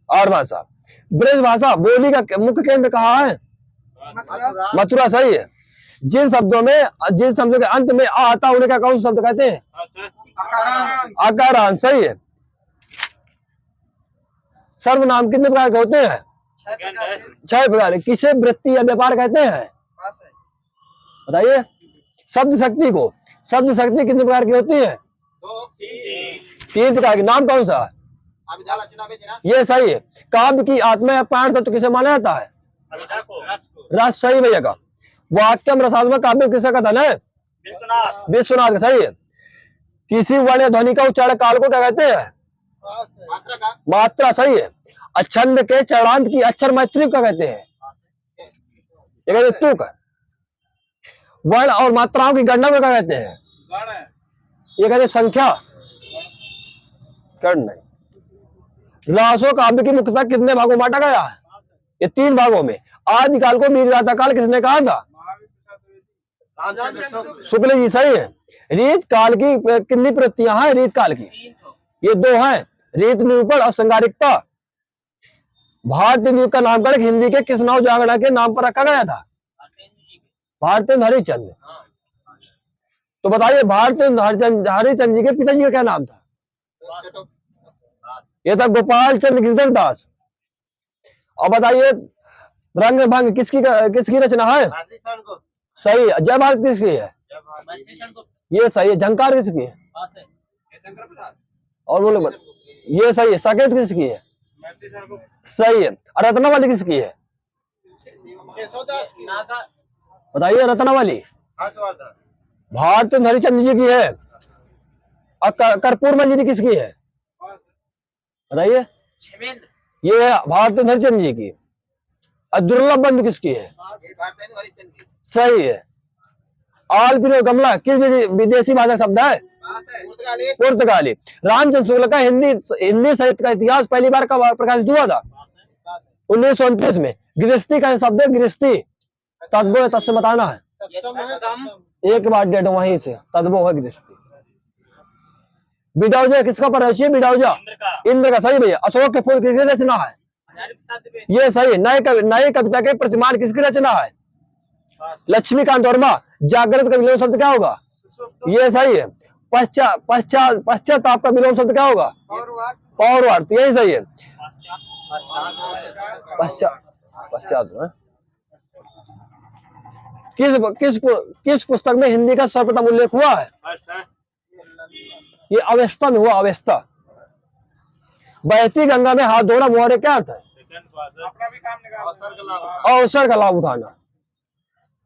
Speaker 1: आर्य भाषा। ब्रज भाषा बोली का मुख्य केंद्र कहाँ है?
Speaker 2: मथुरा,
Speaker 1: मथुरा सही है। जिन शब्दों के अंत में आ आता उन्हें का कौन सा शब्द कहते हैं? आकारांत सही है। सर्वनाम कितने प्रकार के होते हैं? 6 प्रकार। किसे वृत्ति या व्यापार कहते हैं? बताइए। शब्द शक्ति कितने प्रकार की होती है?
Speaker 2: 2,
Speaker 1: 3 प्रकार के। नाम कौन सा?
Speaker 2: अभिधा, लक्षणा, व्यंजना,
Speaker 1: ये सही है। काव्य की आत्मा या प्राण तत्व किसे माना जाता है?
Speaker 3: कविता को।
Speaker 2: रस को,
Speaker 1: रस सही भैया का। वाक्यम रसात्मक काव्य किसका कथन है?
Speaker 3: विश्वनाथ।
Speaker 1: विश्वनाथ का सही है। किसी वर्ण या ध्वनि का उच्चारण काल को क्या कहते हैं?
Speaker 2: मात्रा का,
Speaker 1: मात्रा सही है। अछंद के चरणांत की अक्षर मैत्री का कहते हैं? ये कहते हैं तुक। वर्ण और मात्राओं की गणना को क्या कहते हैं? ये कहते संख्या कर्ण नहीं। रासो काव्य की मुख्यतः कितने भागों में बांटा गया है? ये 3 भागों में। आदिकाल को वीरगाथा काल किसने कहा था?
Speaker 2: रामचंद्र शुक्ल।
Speaker 1: शुक्ल जी, सही है। रीत काल की कितनी प्रवृत्तियां हैं रीत काल की? ये 2 हैं, रीत निरूपण और संगारिकता। भारतीय द्वीप का नामकरण हिंदी के किस नाव जागरण के नाम पर रखा गया था? भारतेंद्र हरिश्चंद्र। तो बताइए भारतेंद्र हरिश्चंद्र जी के पिताजी का क्या नाम था? ये था गोपाल चंद्र गिरधर दास। और बताइए रंग भंग किसकी रचना है? सही है। जय भारत किसकी है? ये सही है। झंकार किसकी है? और बोलो ये सही है। साकेत किसकी है? सही है। और रत्नावली किसकी है? बताइए रत्नावली भारतेंद्र हरिश्चंद्र जी की है। और कर्पूर मंजरी किसकी है? बताइए। ये है भारतेंद्र हरिश्चंद्र जी की। और दुर्लभ बंधु किसकी है? सही है। आल पिरो गमला किस विदेशी भाषा शब्द है? पुर्तगाली। रामचंद्र शुक्ल का हिंदी साहित्य का इतिहास पहली बार कब प्रकाशित हुआ था? 1929 में। गृहस्थी का शब्द है गृहस्थी। तद्भव तत्से बताना है। एक बार डेट वहीं से तद्भव है गृहस्थी। बिडाउजा किसका पर्वत है? बिडाउजा इंद्र का। सही भैया। अशोक के फूल किसकी रचना है? ये सही है। नई कविता के प्रतिमान किसकी रचना है? लक्ष्मीकांत वर्मा। जागृत का विलोम शब्द क्या होगा? ये सही है। पश्चाताप का विलोम शब्द क्या होगा? पौर्वार्त। यही सही है। पश्चात किस पुस्तक में हिंदी का सर्वप्रथम उल्लेख हुआ है? ये अवेस्ता में हुआ। अवेस्ता। बहती गंगा में हाथ धोना मुहावरे क्या अर्थ है? अवसर का लाभ उठाना।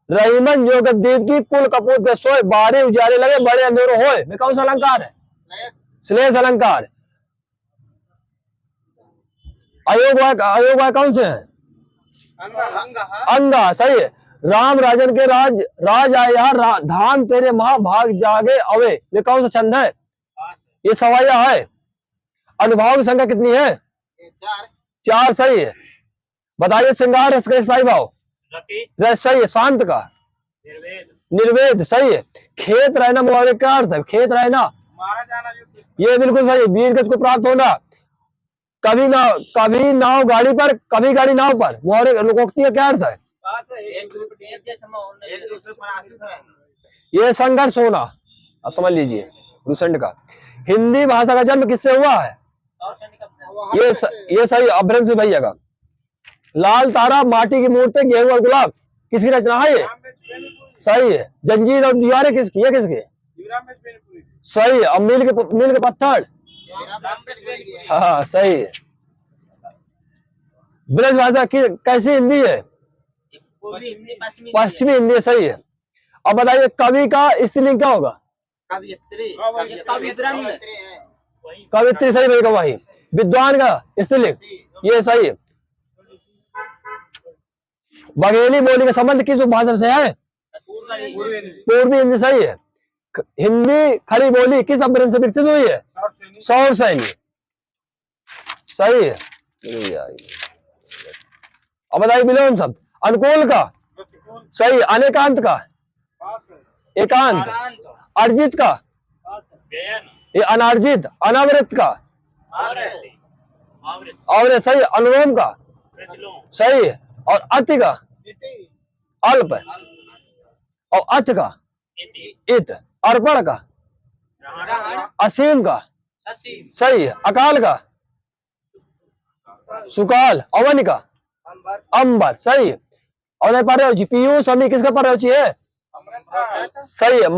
Speaker 1: रहीमन योगदीप की कुल कपूत के सोए बारे उजारे लगे बड़े अंधेरों होए में कौन सा अलंकार है? श्लेष अलंकार। अयोग कौन से हैं? अंगा। सही है। राम राजन के राज आया धाम तेरे महाभाग जागे अवे में कौन सा छंद है? ये सवाया है। अनुभाव की संख्या कितनी है? 4। सही है। बताइए श्रृंगार रस का स्थायी भाव? सही है। शांत का? निर्वेद। सही है। खेत रहना मुहावरे का अर्थ है? खेत रहना ये बिल्कुल सही है। वीर गति को प्राप्त होना। कभी नाव गाड़ी पर, कभी गाड़ी नाव पर मुहावरे लोकोक्ति का क्या अर्थ है? ये संघर्ष होना। अब समझ लीजिए रुसंड का। हिंदी भाषा का जन्म किससे हुआ है? ये सही। अभ्रंश भैया का। लाल तारा, माटी की मूर्ति, गेहूं और गुलाब किसकी रचना है? ये सही है। जंजीर और दीवारें किसकी? ये किसकी? सही है। अब मील के पत्थर। हाँ सही है। ब्रज भाषा की कैसी हिंदी है? पश्चिमी हिंदी। सही है। अब बताइए कवि का स्त्रीलिंग क्या होगा? कवित्री। सही भैया वही। विद्वान का स्त्रीलिंग? ये सही है। बघेली बोली का संबंध किस उपभाषा से है? पूर्वी हिंदी। सही है। हिंदी खड़ी बोली किस अपभ्रंश से विकसित हुई है? सौर सैनी। सही है। अब बताइए विलोम शब्द? अनुकूल का? सही। अनेकांत का? एकांत। अर्जित का? ये अनार्जित। अनावृत का? आवृत। सही। अनुलोम का? सही है। और अति का? अल्प। और अथ का? इत। अर्पण का? असीम का? सही है। अकाल का? सुकाल। अवन का? अंबर। सही है। और पर्यवची पीयूष अमी किसका पर्यवची है? सही है।